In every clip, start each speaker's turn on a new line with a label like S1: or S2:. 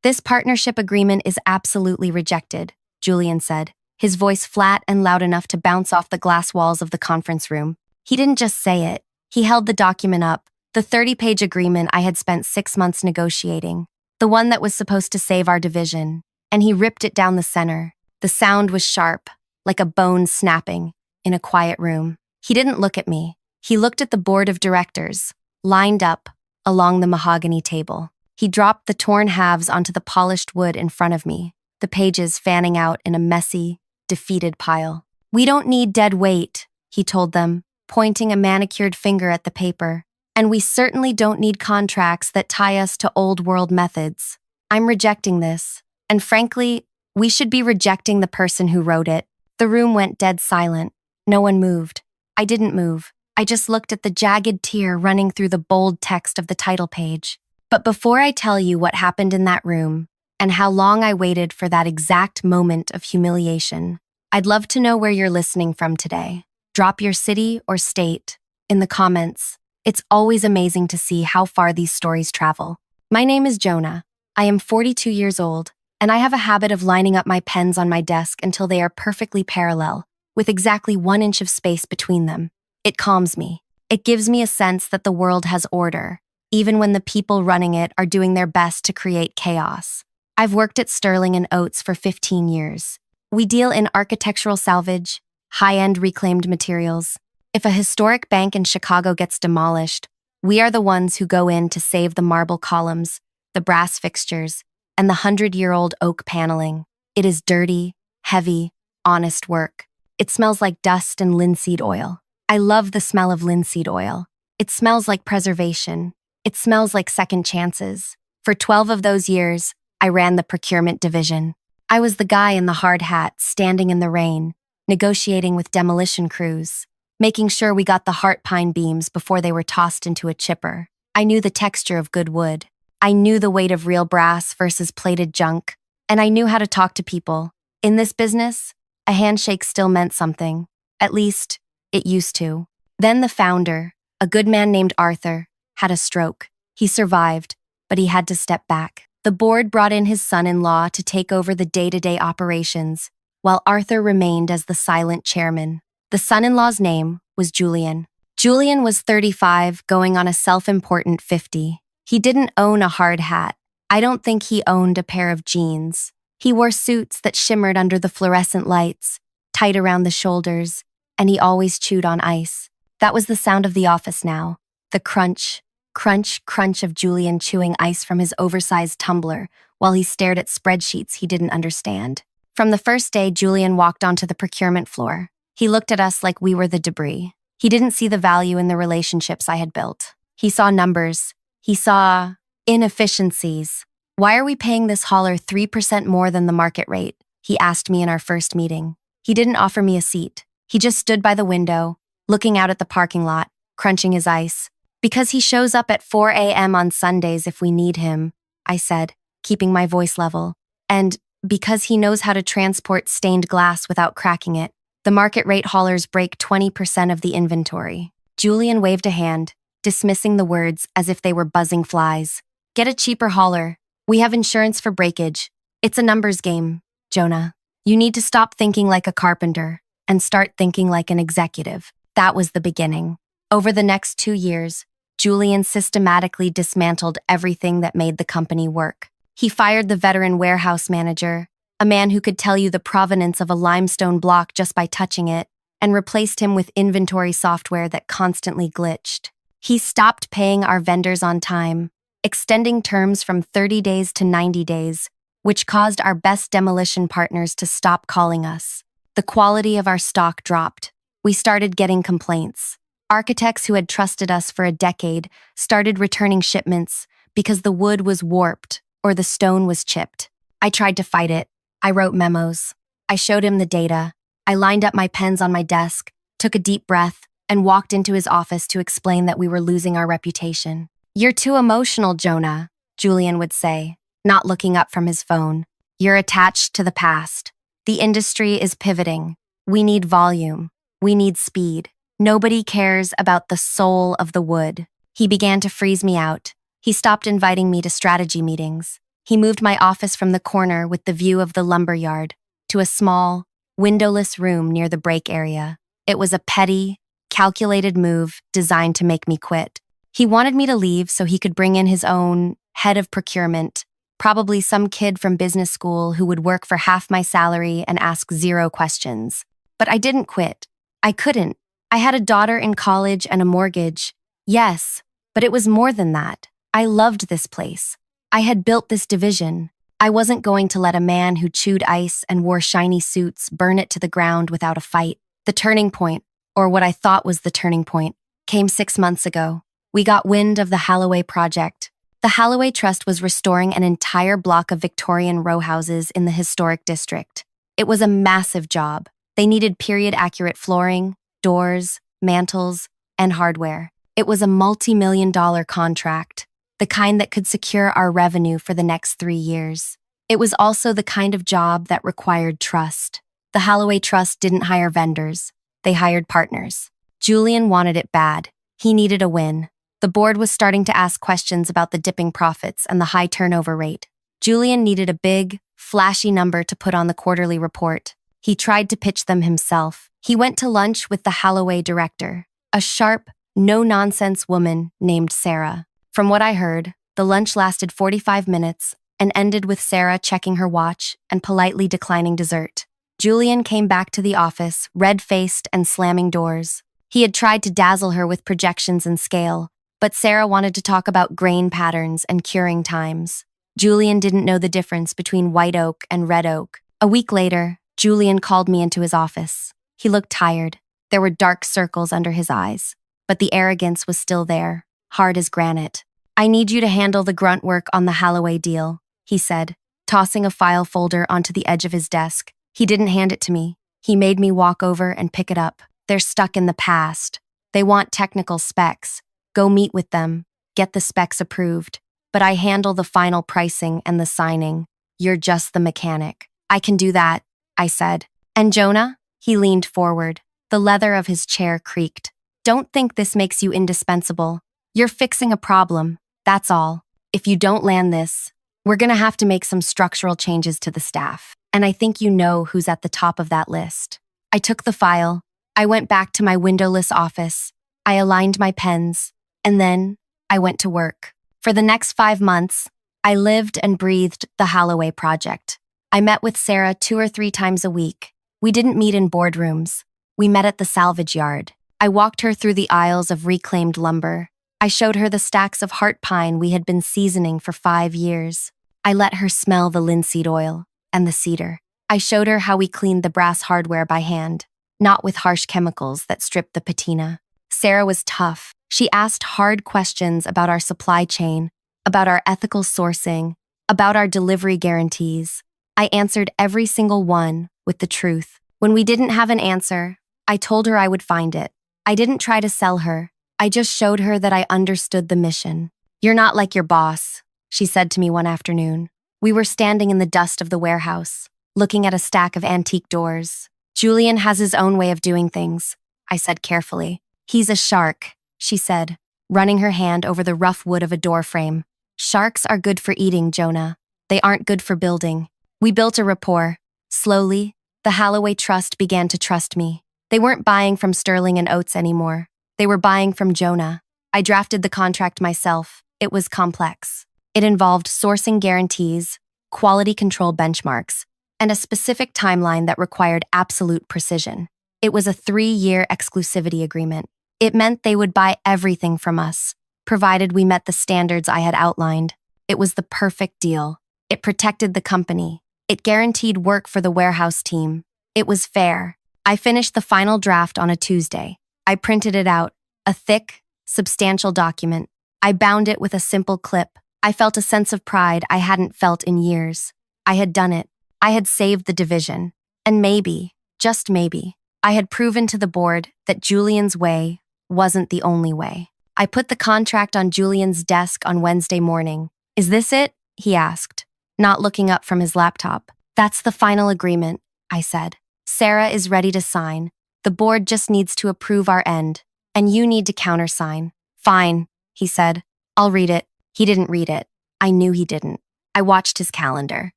S1: This partnership agreement is absolutely rejected, Julian said, his voice flat and loud enough to bounce off the glass walls of the conference room. He didn't just say it. He held the document up, the 30-page agreement I had spent 6 months negotiating, the one that was supposed to save our division, and he ripped it down the center. The sound was sharp, like a bone snapping, in a quiet room. He didn't look at me. He looked at the board of directors, lined up along the mahogany table. He dropped the torn halves onto the polished wood in front of me, the pages fanning out in a messy, defeated pile. "We don't need dead weight," he told them, pointing a manicured finger at the paper. "And we certainly don't need contracts that tie us to old-world methods. I'm rejecting this. And frankly, we should be rejecting the person who wrote it." The room went dead silent. No one moved. I didn't move. I just looked at the jagged tear running through the bold text of the title page. But before I tell you what happened in that room, and how long I waited for that exact moment of humiliation, I'd love to know where you're listening from today. Drop your city or state in the comments. It's always amazing to see how far these stories travel. My name is Jonah. I am 42 years old, and I have a habit of lining up my pens on my desk until they are perfectly parallel, with exactly 1 inch of space between them. It calms me. It gives me a sense that the world has order, even when the people running it are doing their best to create chaos. I've worked at Sterling & Oates for 15 years. We deal in architectural salvage, high-end reclaimed materials. If a historic bank in Chicago gets demolished, we are the ones who go in to save the marble columns, the brass fixtures, and the 100-year-old oak paneling. It is dirty, heavy, honest work. It smells like dust and linseed oil. I love the smell of linseed oil. It smells like preservation. It smells like second chances. For 12 of those years, I ran the procurement division. I was the guy in the hard hat, standing in the rain, negotiating with demolition crews, making sure we got the heart pine beams before they were tossed into a chipper. I knew the texture of good wood. I knew the weight of real brass versus plated junk, and I knew how to talk to people. In this business, a handshake still meant something. At least, it used to. Then the founder, a good man named Arthur, had a stroke. He survived, but he had to step back. The board brought in his son-in-law to take over the day-to-day operations, while Arthur remained as the silent chairman. The son-in-law's name was Julian. Julian was 35, going on a self-important 50. He didn't own a hard hat. I don't think he owned a pair of jeans. He wore suits that shimmered under the fluorescent lights, tight around the shoulders, and he always chewed on ice. That was the sound of the office now. The crunch, crunch, crunch of Julian chewing ice from his oversized tumbler while he stared at spreadsheets he didn't understand. From the first day Julian walked onto the procurement floor, he looked at us like we were the debris. He didn't see the value in the relationships I had built. He saw numbers. He saw inefficiencies. "Why are we paying this hauler 3% more than the market rate?" he asked me in our first meeting. He didn't offer me a seat. He just stood by the window, looking out at the parking lot, crunching his ice. "Because he shows up at 4 a.m. on Sundays if we need him," I said, keeping my voice level. "And because he knows how to transport stained glass without cracking it. The market rate haulers break 20% of the inventory." Julian waved a hand, dismissing the words as if they were buzzing flies. "Get a cheaper hauler. We have insurance for breakage. It's a numbers game, Jonah. You need to stop thinking like a carpenter and start thinking like an executive." That was the beginning. Over the next 2 years, Julian systematically dismantled everything that made the company work. He fired the veteran warehouse manager, a man who could tell you the provenance of a limestone block just by touching it, and replaced him with inventory software that constantly glitched. He stopped paying our vendors on time, extending terms from 30 days to 90 days, which caused our best demolition partners to stop calling us. The quality of our stock dropped. We started getting complaints. Architects who had trusted us for a decade started returning shipments because the wood was warped or the stone was chipped. I tried to fight it. I wrote memos. I showed him the data. I lined up my pens on my desk, took a deep breath, and walked into his office to explain that we were losing our reputation. "You're too emotional, Jonah," Julian would say, not looking up from his phone. "You're attached to the past. The industry is pivoting. We need volume. We need speed. Nobody cares about the soul of the wood." He began to freeze me out. He stopped inviting me to strategy meetings. He moved my office from the corner with the view of the lumber yard to a small, windowless room near the break area. It was a petty, calculated move designed to make me quit. He wanted me to leave so he could bring in his own head of procurement, probably some kid from business school who would work for half my salary and ask zero questions. But I didn't quit. I couldn't. I had a daughter in college and a mortgage. Yes, but it was more than that. I loved this place. I had built this division. I wasn't going to let a man who chewed ice and wore shiny suits burn it to the ground without a fight. The turning point, or what I thought was the turning point, came 6 months ago. We got wind of the Holloway project. The Holloway Trust was restoring an entire block of Victorian row houses in the historic district. It was a massive job. They needed period-accurate flooring, doors, mantels, and hardware. It was a multi-million-dollar contract, the kind that could secure our revenue for the next 3 years. It was also the kind of job that required trust. The Holloway Trust didn't hire vendors. They hired partners. Julian wanted it bad. He needed a win. The board was starting to ask questions about the dipping profits and the high turnover rate. Julian needed a big, flashy number to put on the quarterly report. He tried to pitch them himself. He went to lunch with the Holloway director, a sharp, no-nonsense woman named Sarah. From what I heard, the lunch lasted 45 minutes and ended with Sarah checking her watch and politely declining dessert. Julian came back to the office, red-faced and slamming doors. He had tried to dazzle her with projections and scale, but Sarah wanted to talk about grain patterns and curing times. Julian didn't know the difference between white oak and red oak. A week later, Julian called me into his office. He looked tired. There were dark circles under his eyes, but the arrogance was still there, hard as granite. "I need you to handle the grunt work on the Holloway deal," he said, tossing a file folder onto the edge of his desk. He didn't hand it to me. He made me walk over and pick it up. "They're stuck in the past. They want technical specs. Go meet with them. Get the specs approved. But I handle the final pricing and the signing. You're just the mechanic." "I can do that," I said. "And Jonah?" He leaned forward. The leather of his chair creaked. "Don't think this makes you indispensable. You're fixing a problem. That's all. If you don't land this, we're gonna have to make some structural changes to the staff. And I think you know who's at the top of that list." I took the file. I went back to my windowless office. I aligned my pens. And then I went to work. For the next 5 months, I lived and breathed the Holloway project. I met with Sarah 2 or 3 times a week. We didn't meet in boardrooms. We met at the salvage yard. I walked her through the aisles of reclaimed lumber. I showed her the stacks of heart pine we had been seasoning for 5 years. I let her smell the linseed oil and the cedar. I showed her how we cleaned the brass hardware by hand, not with harsh chemicals that stripped the patina. Sarah was tough. She asked hard questions about our supply chain, about our ethical sourcing, about our delivery guarantees. I answered every single one with the truth. When we didn't have an answer, I told her I would find it. I didn't try to sell her. I just showed her that I understood the mission. "You're not like your boss," she said to me one afternoon. We were standing in the dust of the warehouse, looking at a stack of antique doors. "Julian has his own way of doing things," I said carefully. "He's a shark," she said, running her hand over the rough wood of a door frame. "Sharks are good for eating, Jonah. They aren't good for building." We built a rapport. Slowly, the Holloway Trust began to trust me. They weren't buying from Sterling and Oates anymore. They were buying from Jonah. I drafted the contract myself. It was complex. It involved sourcing guarantees, quality control benchmarks, and a specific timeline that required absolute precision. It was a 3-year exclusivity agreement. It meant they would buy everything from us, provided we met the standards I had outlined. It was the perfect deal. It protected the company. It guaranteed work for the warehouse team. It was fair. I finished the final draft on a Tuesday. I printed it out, a thick, substantial document. I bound it with a simple clip. I felt a sense of pride I hadn't felt in years. I had done it. I had saved the division. And maybe, just maybe, I had proven to the board that Julian's way wasn't the only way. I put the contract on Julian's desk on Wednesday morning. "Is this it?" he asked, not looking up from his laptop. "That's the final agreement," I said. "Sarah is ready to sign. The board just needs to approve our end, and you need to countersign." "Fine," he said. "I'll read it." He didn't read it. I knew he didn't. I watched his calendar.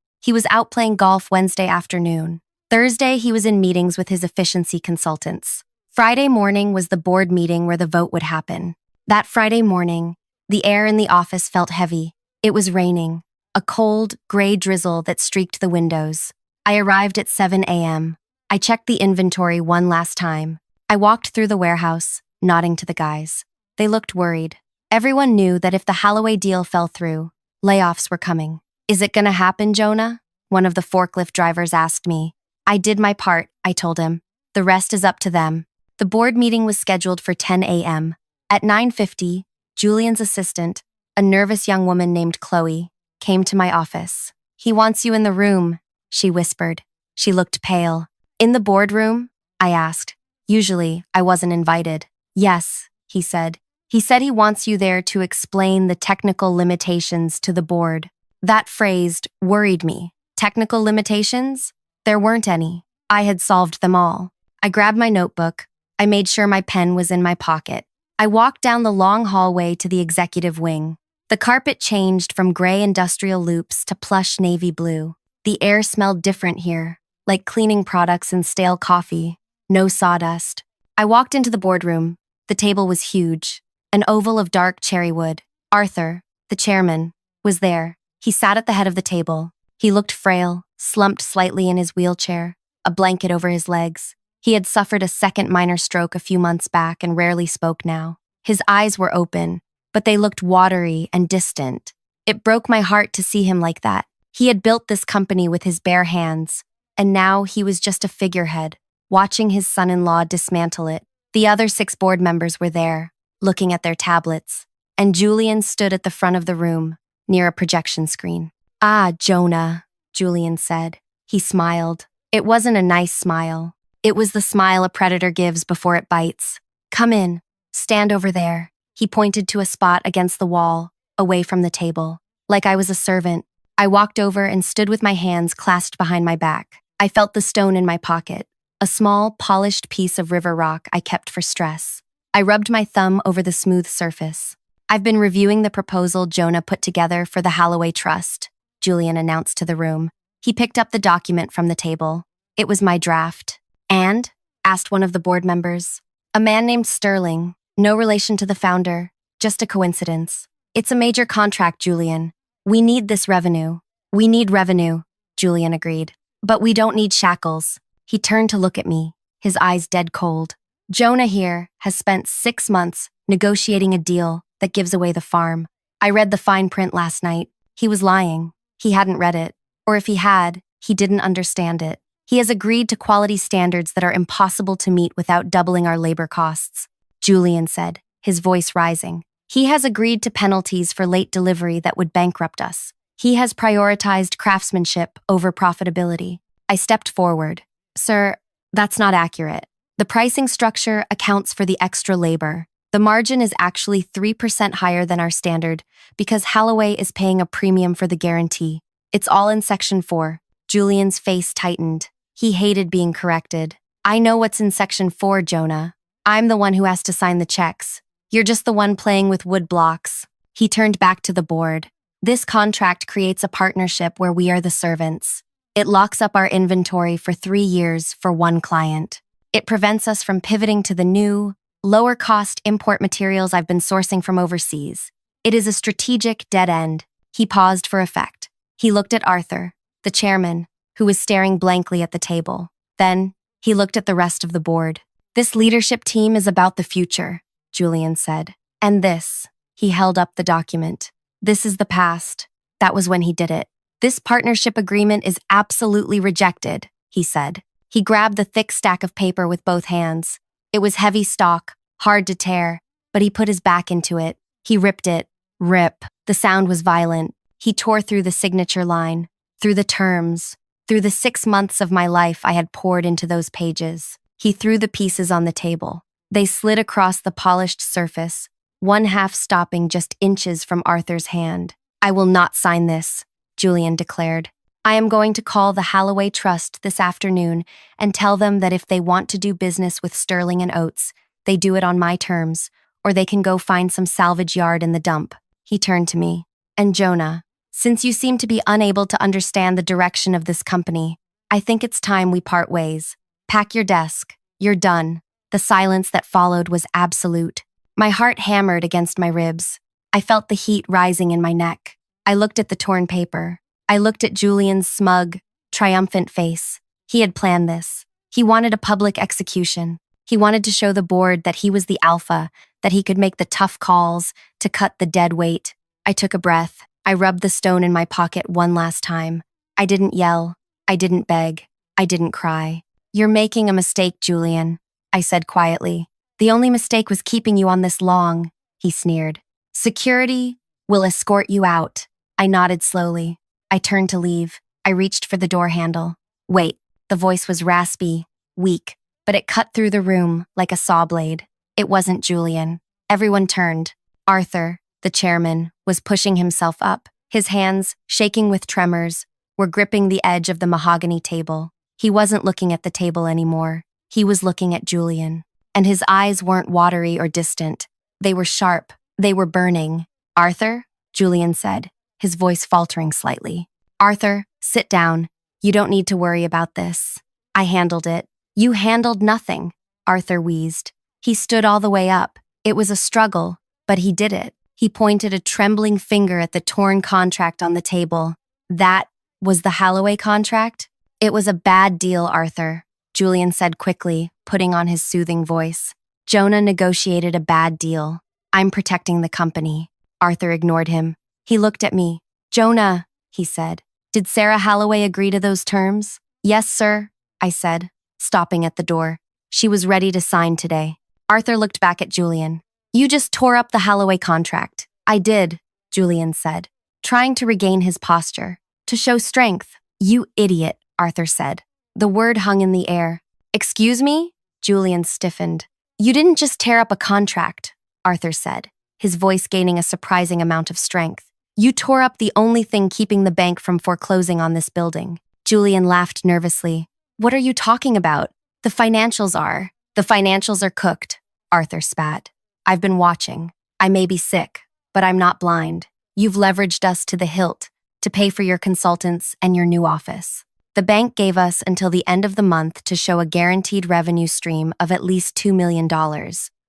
S1: He was out playing golf Wednesday afternoon. Thursday, he was in meetings with his efficiency consultants. Friday morning was the board meeting where the vote would happen. That Friday morning, the air in the office felt heavy. It was raining, a cold, gray drizzle that streaked the windows. I arrived at 7 a.m. I checked the inventory one last time. I walked through the warehouse, nodding to the guys. They looked worried. Everyone knew that if the Holloway deal fell through, layoffs were coming. "Is it gonna happen, Jonah?" one of the forklift drivers asked me. "I did my part," I told him. "The rest is up to them." The board meeting was scheduled for 10 a.m. At 9:50, Julian's assistant, a nervous young woman named Chloe, came to my office. "He wants you in the room," she whispered. She looked pale. "In the boardroom?" I asked. Usually, I wasn't invited. "Yes," he said. "He said he wants you there to explain the technical limitations to the board." That phrase worried me. Technical limitations? There weren't any. I had solved them all. I grabbed my notebook. I made sure my pen was in my pocket. I walked down the long hallway to the executive wing. The carpet changed from gray industrial loops to plush navy blue. The air smelled different here, like cleaning products and stale coffee. No sawdust. I walked into the boardroom. The table was huge, an oval of dark cherry wood. Arthur, the chairman, was there. He sat at the head of the table. He looked frail, slumped slightly in his wheelchair, a blanket over his legs. He had suffered a second minor stroke a few months back and rarely spoke now. His eyes were open, but they looked watery and distant. It broke my heart to see him like that. He had built this company with his bare hands, and now he was just a figurehead, watching his son-in-law dismantle it. The other 6 board members were there, looking at their tablets, and Julian stood at the front of the room, near a projection screen. "Ah, Jonah," Julian said. He smiled. It wasn't a nice smile. It was the smile a predator gives before it bites. "Come in. Stand over there." He pointed to a spot against the wall, away from the table. Like I was a servant, I walked over and stood with my hands clasped behind my back. I felt the stone in my pocket, a small, polished piece of river rock I kept for stress. I rubbed my thumb over the smooth surface. "I've been reviewing the proposal Jonah put together for the Holloway Trust," Julian announced to the room. He picked up the document from the table. It was my draft. "And?" asked one of the board members. "A man named Sterling, no relation to the founder, just a coincidence. It's a major contract, Julian. We need this revenue." "We need revenue," Julian agreed. "But we don't need shackles." He turned to look at me, his eyes dead cold. "Jonah here has spent 6 months negotiating a deal that gives away the farm. I read the fine print last night. He was lying. He hadn't read it. Or if he had, he didn't understand it. He has agreed to quality standards that are impossible to meet without doubling our labor costs," Julian said, his voice rising. "He has agreed to penalties for late delivery that would bankrupt us. He has prioritized craftsmanship over profitability." I stepped forward. "Sir, that's not accurate. The pricing structure accounts for the extra labor. The margin is actually 3% higher than our standard because Holloway is paying a premium for the guarantee. It's all in Section 4. Julian's face tightened. He hated being corrected. "I know what's in Section 4, Jonah. I'm the one who has to sign the checks. You're just the one playing with wood blocks." He turned back to the board. "This contract creates a partnership where we are the servants. It locks up our inventory for 3 years for one client. It prevents us from pivoting to the new, lower-cost import materials I've been sourcing from overseas. It is a strategic dead end." He paused for effect. He looked at Arthur, the chairman, who was staring blankly at the table. Then, he looked at the rest of the board. "This leadership team is about the future," Julian said. "And this," he held up the document. "This is the past. That was when he did it. This partnership agreement is absolutely rejected," he said. He grabbed the thick stack of paper with both hands. It was heavy stock, hard to tear, but he put his back into it. He ripped it. Rip. The sound was violent. He tore through the signature line, through the terms, through the 6 months of my life I had poured into those pages. He threw the pieces on the table. They slid across the polished surface, one half stopping just inches from Arthur's hand. "I will not sign this," Julian declared. "I am going to call the Holloway Trust this afternoon and tell them that if they want to do business with Sterling and Oates, they do it on my terms, or they can go find some salvage yard in the dump." He turned to me. "And Jonah, Since you seem to be unable to understand the direction of this company, I think it's time we part ways. Pack your desk. You're done. The silence that followed was absolute. My heart hammered against my ribs. I felt the heat rising in my neck. I looked at the torn paper. I looked at Julian's smug, triumphant face. He had planned this. He wanted a public execution. He wanted to show the board that he was the alpha, that he could make the tough calls to cut the dead weight. I took a breath. I rubbed the stone in my pocket one last time. I didn't yell. I didn't beg. I didn't cry. You're making a mistake, Julian, I said quietly. The only mistake was keeping you on this long, he sneered. Security will escort you out. I nodded slowly. I turned to leave. I reached for the door handle. Wait, the voice was raspy, weak, but it cut through the room like a saw blade. It wasn't Julian. Everyone turned. Arthur, the chairman, was pushing himself up. His hands, shaking with tremors, were gripping the edge of the mahogany table. He wasn't looking at the table anymore. He was looking at Julian. And his eyes weren't watery or distant. They were sharp. They were burning. Arthur, Julian said, his voice faltering slightly. Arthur, sit down. You don't need to worry about this. I handled it. You handled nothing, Arthur wheezed. He stood all the way up. It was a struggle, but he did it. He pointed a trembling finger at the torn contract on the table. That was the Holloway contract? It was a bad deal, Arthur, Julian said quickly, putting on his soothing voice. Jonah negotiated a bad deal. I'm protecting the company. Arthur ignored him. He looked at me. Jonah, he said. Did Sarah Holloway agree to those terms? Yes, sir, I said, stopping at the door. She was ready to sign today. Arthur looked back at Julian. You just tore up the Holloway contract. I did, Julian said, trying to regain his posture. To show strength. You idiot, Arthur said. The word hung in the air. Excuse me? Julian stiffened. You didn't just tear up a contract, Arthur said, his voice gaining a surprising amount of strength. You tore up the only thing keeping the bank from foreclosing on this building. Julian laughed nervously. What are you talking about? The financials are cooked, Arthur spat. I've been watching. I may be sick, but I'm not blind. You've leveraged us to the hilt to pay for your consultants and your new office. The bank gave us until the end of the month to show a guaranteed revenue stream of at least $2 million,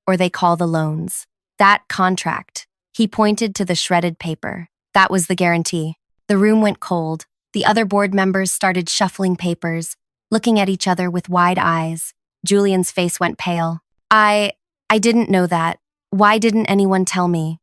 S1: or they call the loans. That contract. He pointed to the shredded paper. That was the guarantee. The room went cold. The other board members started shuffling papers, looking at each other with wide eyes. Julian's face went pale. I didn't know that. Why didn't anyone tell me?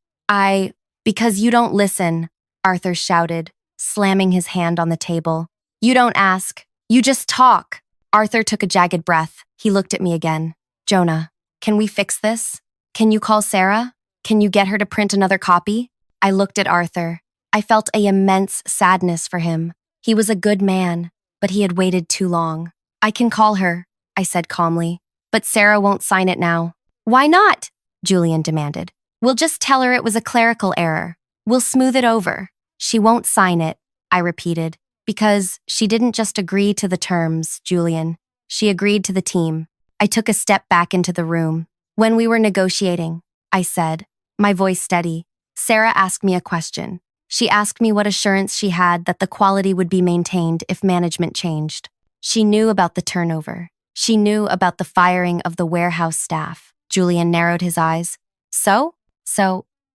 S1: Because you don't listen, Arthur shouted, slamming his hand on the table. You don't ask. You just talk. Arthur took a jagged breath. He looked at me again. Jonah, can we fix this? Can you call Sarah? Can you get her to print another copy? I looked at Arthur. I felt an immense sadness for him. He was a good man, but he had waited too long. I can call her, I said calmly, but Sarah won't sign it now. Why not? Julian demanded. We'll just tell her it was a clerical error. We'll smooth it over. She won't sign it, I repeated, because she didn't just agree to the terms, Julian. She agreed to the team. I took a step back into the room. When we were negotiating, I said, my voice steady, Sarah asked me a question. She asked me what assurance she had that the quality would be maintained if management changed. She knew about the turnover. She knew about the firing of the warehouse staff. Julian narrowed his eyes. So,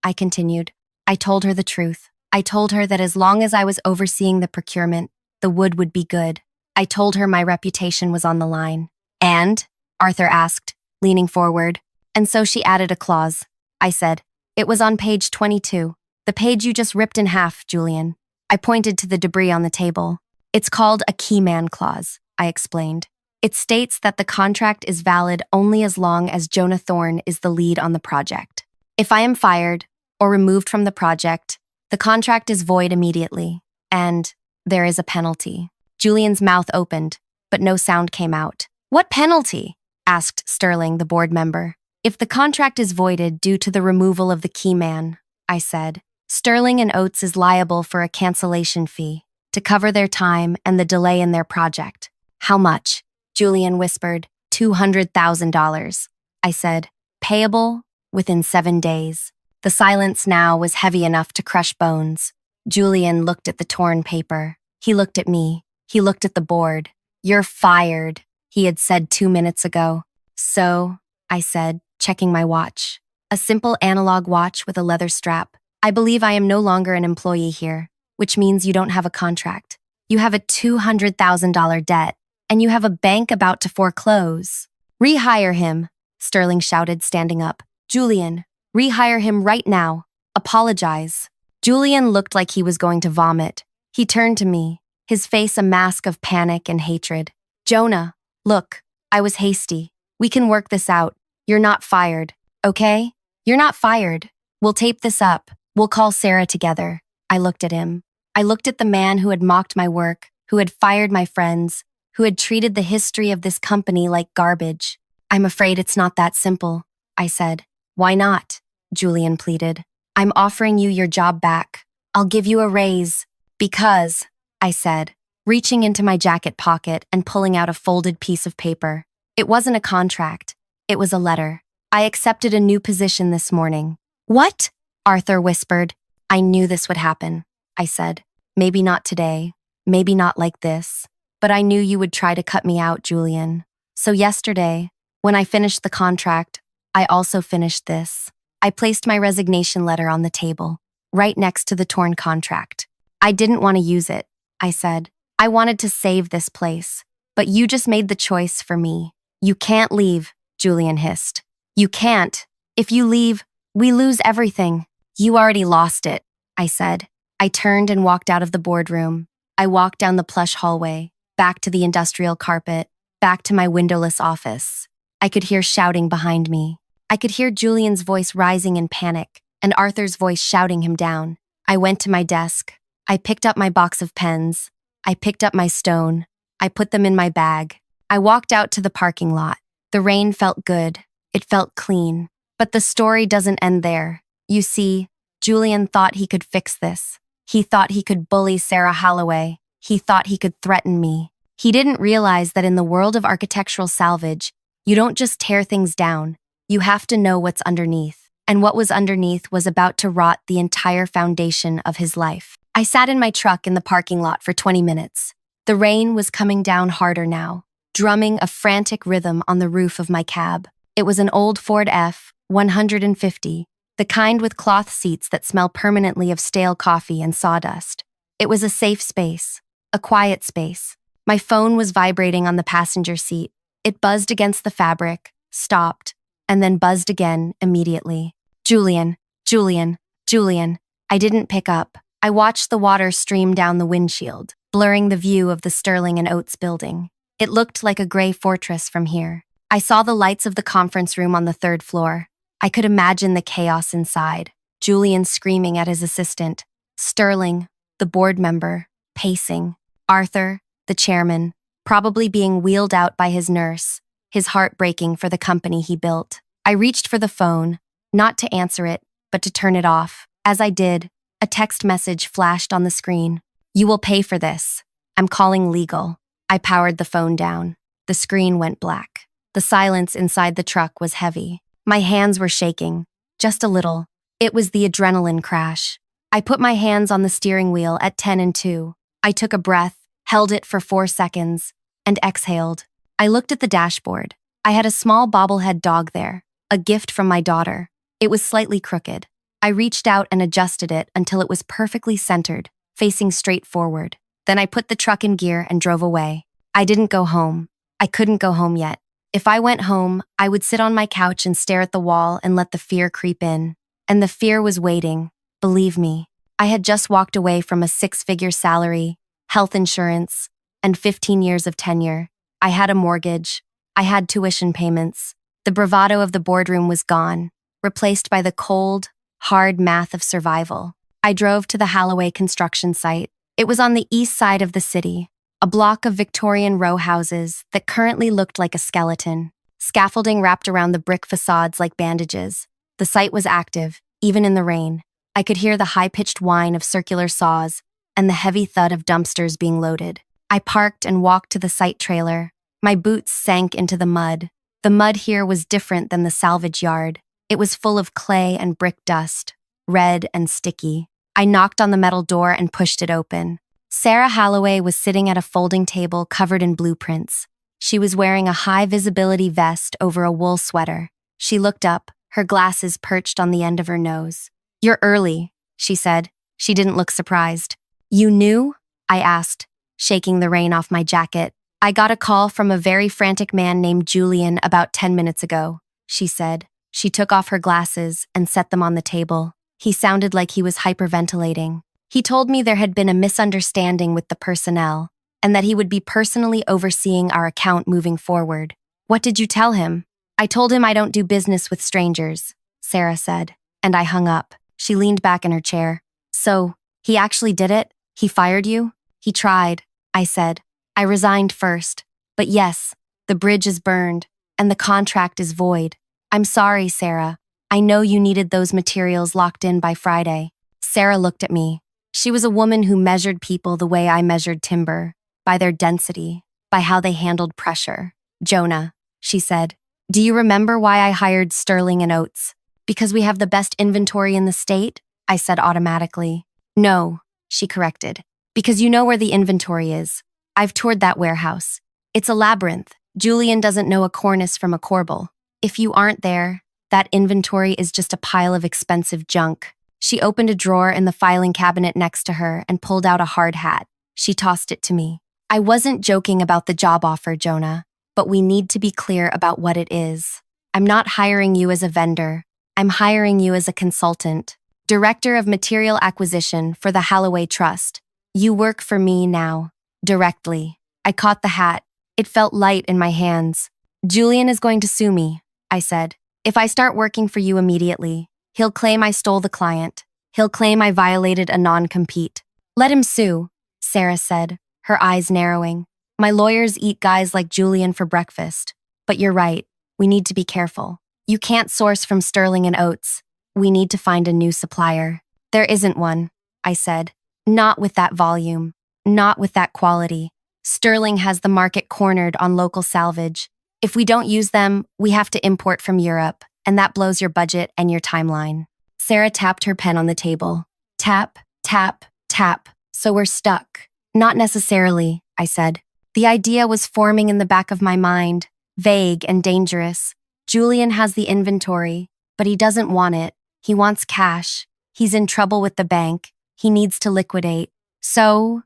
S1: I continued. I told her the truth. I told her that as long as I was overseeing the procurement, the wood would be good. I told her my reputation was on the line. And? Arthur asked, leaning forward. And so she added a clause. I said, it was on page 22. The page you just ripped in half, Julian. I pointed to the debris on the table. It's called a key man clause, I explained. It states that the contract is valid only as long as Jonah Thorne is the lead on the project. If I am fired or removed from the project, the contract is void immediately, and there is a penalty. Julian's mouth opened, but no sound came out. What penalty? Asked Sterling, the board member. If the contract is voided due to the removal of the key man, I said, Sterling and Oates is liable for a cancellation fee to cover their time and the delay in their project. How much? Julian whispered. $200,000. I said, payable within 7 days. The silence now was heavy enough to crush bones. Julian looked at the torn paper. He looked at me. He looked at the board. "You're fired," he had said 2 minutes ago. "So," I said, checking my watch. A simple analog watch with a leather strap. "I believe I am no longer an employee here, which means you don't have a contract. You have a $200,000 debt, and you have a bank about to foreclose." "Rehire him," Sterling shouted, standing up. "Julian, rehire him right now. Apologize." Julian looked like he was going to vomit. He turned to me, his face a mask of panic and hatred. "Jonah, look, I was hasty. We can work this out. You're not fired, okay? You're not fired. We'll tape this up. We'll call Sarah together." I looked at him. I looked at the man who had mocked my work, who had fired my friends, who had treated the history of this company like garbage. "I'm afraid it's not that simple," I said. "Why not?" Julian pleaded. "I'm offering you your job back. I'll give you a raise." "Because," I said, reaching into my jacket pocket and pulling out a folded piece of paper. It wasn't a contract. It was a letter. "I accepted a new position this morning." "What?" Arthur whispered. "I knew this would happen," I said. "Maybe not today, maybe not like this, but I knew you would try to cut me out, Julian. So yesterday, when I finished the contract, I also finished this." I placed my resignation letter on the table, right next to the torn contract. "I didn't want to use it," I said. "I wanted to save this place, but you just made the choice for me." "You can't leave," Julian hissed. "You can't. If you leave, we lose everything." "You already lost it," I said. I turned and walked out of the boardroom. I walked down the plush hallway, back to the industrial carpet, back to my windowless office. I could hear shouting behind me. I could hear Julian's voice rising in panic, and Arthur's voice shouting him down. I went to my desk. I picked up my box of pens. I picked up my stone. I put them in my bag. I walked out to the parking lot. The rain felt good. It felt clean. But the story doesn't end there. You see, Julian thought he could fix this. He thought he could bully Sarah Holloway. He thought he could threaten me. He didn't realize that in the world of architectural salvage, you don't just tear things down. You have to know what's underneath. And what was underneath was about to rot the entire foundation of his life. I sat in my truck in the parking lot for 20 minutes. The rain was coming down harder now, drumming a frantic rhythm on the roof of my cab. It was an old Ford F-150, the kind with cloth seats that smell permanently of stale coffee and sawdust. It was a safe space, a quiet space. My phone was vibrating on the passenger seat. It buzzed against the fabric, stopped, and then buzzed again immediately. "Julian, Julian, Julian." I didn't pick up. I watched the water stream down the windshield, blurring the view of the Sterling and Oates building. It looked like a gray fortress from here. I saw the lights of the conference room on the third floor. I could imagine the chaos inside. Julian screaming at his assistant. Sterling, the board member, pacing. Arthur, the chairman, probably being wheeled out by his nurse, his heart breaking for the company he built. I reached for the phone, not to answer it, but to turn it off. As I did, a text message flashed on the screen. "You will pay for this. I'm calling legal." I powered the phone down. The screen went black. The silence inside the truck was heavy. My hands were shaking, just a little. It was the adrenaline crash. I put my hands on the steering wheel at 10 and 2. I took a breath, held it for 4 seconds, and exhaled. I looked at the dashboard. I had a small bobblehead dog there, a gift from my daughter. It was slightly crooked. I reached out and adjusted it until it was perfectly centered, facing straight forward. Then I put the truck in gear and drove away. I didn't go home. I couldn't go home yet. If I went home, I would sit on my couch and stare at the wall and let the fear creep in. And the fear was waiting, believe me. I had just walked away from a 6-figure salary, health insurance, and 15 years of tenure. I had a mortgage. I had tuition payments. The bravado of the boardroom was gone, replaced by the cold, hard math of survival. I drove to the Holloway construction site. It was on the east side of the city, a block of Victorian row houses that currently looked like a skeleton. Scaffolding wrapped around the brick facades like bandages. The site was active, even in the rain. I could hear the high-pitched whine of circular saws and the heavy thud of dumpsters being loaded. I parked and walked to the site trailer. My boots sank into the mud. The mud here was different than the salvage yard. It was full of clay and brick dust, red and sticky. I knocked on the metal door and pushed it open. Sarah Halloway was sitting at a folding table covered in blueprints. She was wearing a high-visibility vest over a wool sweater. She looked up, her glasses perched on the end of her nose. "You're early," she said. She didn't look surprised. "You knew?" I asked, shaking the rain off my jacket. "I got a call from a very frantic man named Julian about 10 minutes ago," she said. She took off her glasses and set them on the table. He sounded like he was hyperventilating. He told me there had been a misunderstanding with the personnel and that he would be personally overseeing our account moving forward. "What did you tell him?" "I told him I don't do business with strangers," Sarah said, and I hung up. She leaned back in her chair. "So, he actually did it? He fired you?" "He tried," I said. "I resigned first. But yes, the bridge is burned, and the contract is void. I'm sorry, Sarah. I know you needed those materials locked in by Friday." Sarah looked at me. She was a woman who measured people the way I measured timber, by their density, by how they handled pressure. "Jonah," she said, "do you remember why I hired Sterling and Oates? Because we have the best inventory in the state?" I said automatically. "No," she corrected. "Because you know where the inventory is. I've toured that warehouse. It's a labyrinth. Julian doesn't know a cornice from a corbel. If you aren't there, that inventory is just a pile of expensive junk." She opened a drawer in the filing cabinet next to her and pulled out a hard hat. She tossed it to me. "I wasn't joking about the job offer, Jonah, but we need to be clear about what it is. I'm not hiring you as a vendor. I'm hiring you as a consultant, Director of Material Acquisition for the Halloway Trust. You work for me now, directly." I caught the hat. It felt light in my hands. "Julian is going to sue me," I said. "If I start working for you immediately, he'll claim I stole the client. He'll claim I violated a non-compete." "Let him sue," Sarah said, her eyes narrowing. "My lawyers eat guys like Julian for breakfast. But you're right, we need to be careful. You can't source from Sterling and Oates. We need to find a new supplier." "There isn't one," I said. "Not with that volume. Not with that quality. Sterling has the market cornered on local salvage. If we don't use them, we have to import from Europe, and that blows your budget and your timeline." Sarah tapped her pen on the table. Tap, tap, tap. "So we're stuck." "Not necessarily," I said. The idea was forming in the back of my mind, vague and dangerous. Julian has the inventory, but he doesn't want it. He wants cash. He's in trouble with the bank. He needs to liquidate. So,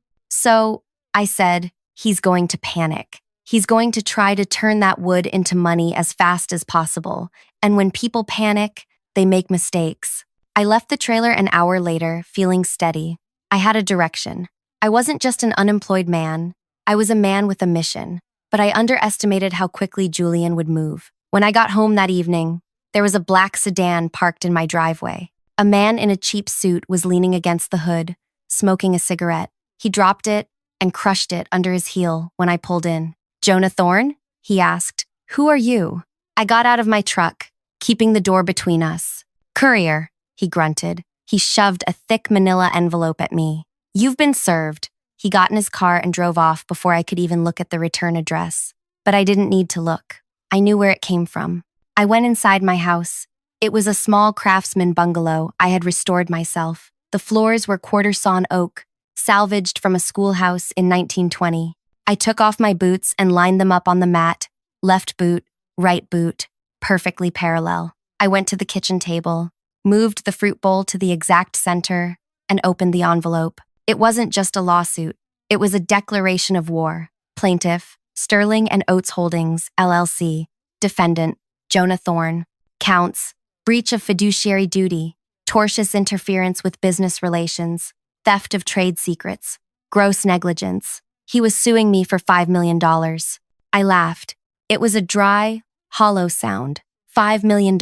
S1: I said, he's going to panic. He's going to try to turn that wood into money as fast as possible. And when people panic, they make mistakes. I left the trailer an hour later, feeling steady. I had a direction. I wasn't just an unemployed man. I was a man with a mission. But I underestimated how quickly Julian would move. When I got home that evening, there was a black sedan parked in my driveway. A man in a cheap suit was leaning against the hood, smoking a cigarette. He dropped it and crushed it under his heel when I pulled in. "Jonah Thorne?" he asked. "Who are you?" I got out of my truck, keeping the door between us. "Courier," he grunted. He shoved a thick manila envelope at me. "You've been served." He got in his car and drove off before I could even look at the return address. But I didn't need to look. I knew where it came from. I went inside my house. It was a small craftsman bungalow I had restored myself. The floors were quarter-sawn oak, salvaged from a schoolhouse in 1920. I took off my boots and lined them up on the mat, left boot, right boot, perfectly parallel. I went to the kitchen table, moved the fruit bowl to the exact center, and opened the envelope. It wasn't just a lawsuit. It was a declaration of war. Plaintiff, Sterling and Oates Holdings, LLC. Defendant, Jonah Thorne. Counts, breach of fiduciary duty, tortious interference with business relations, theft of trade secrets, gross negligence. He was suing me for $5 million. I laughed. It was a dry, hollow sound. $5 million.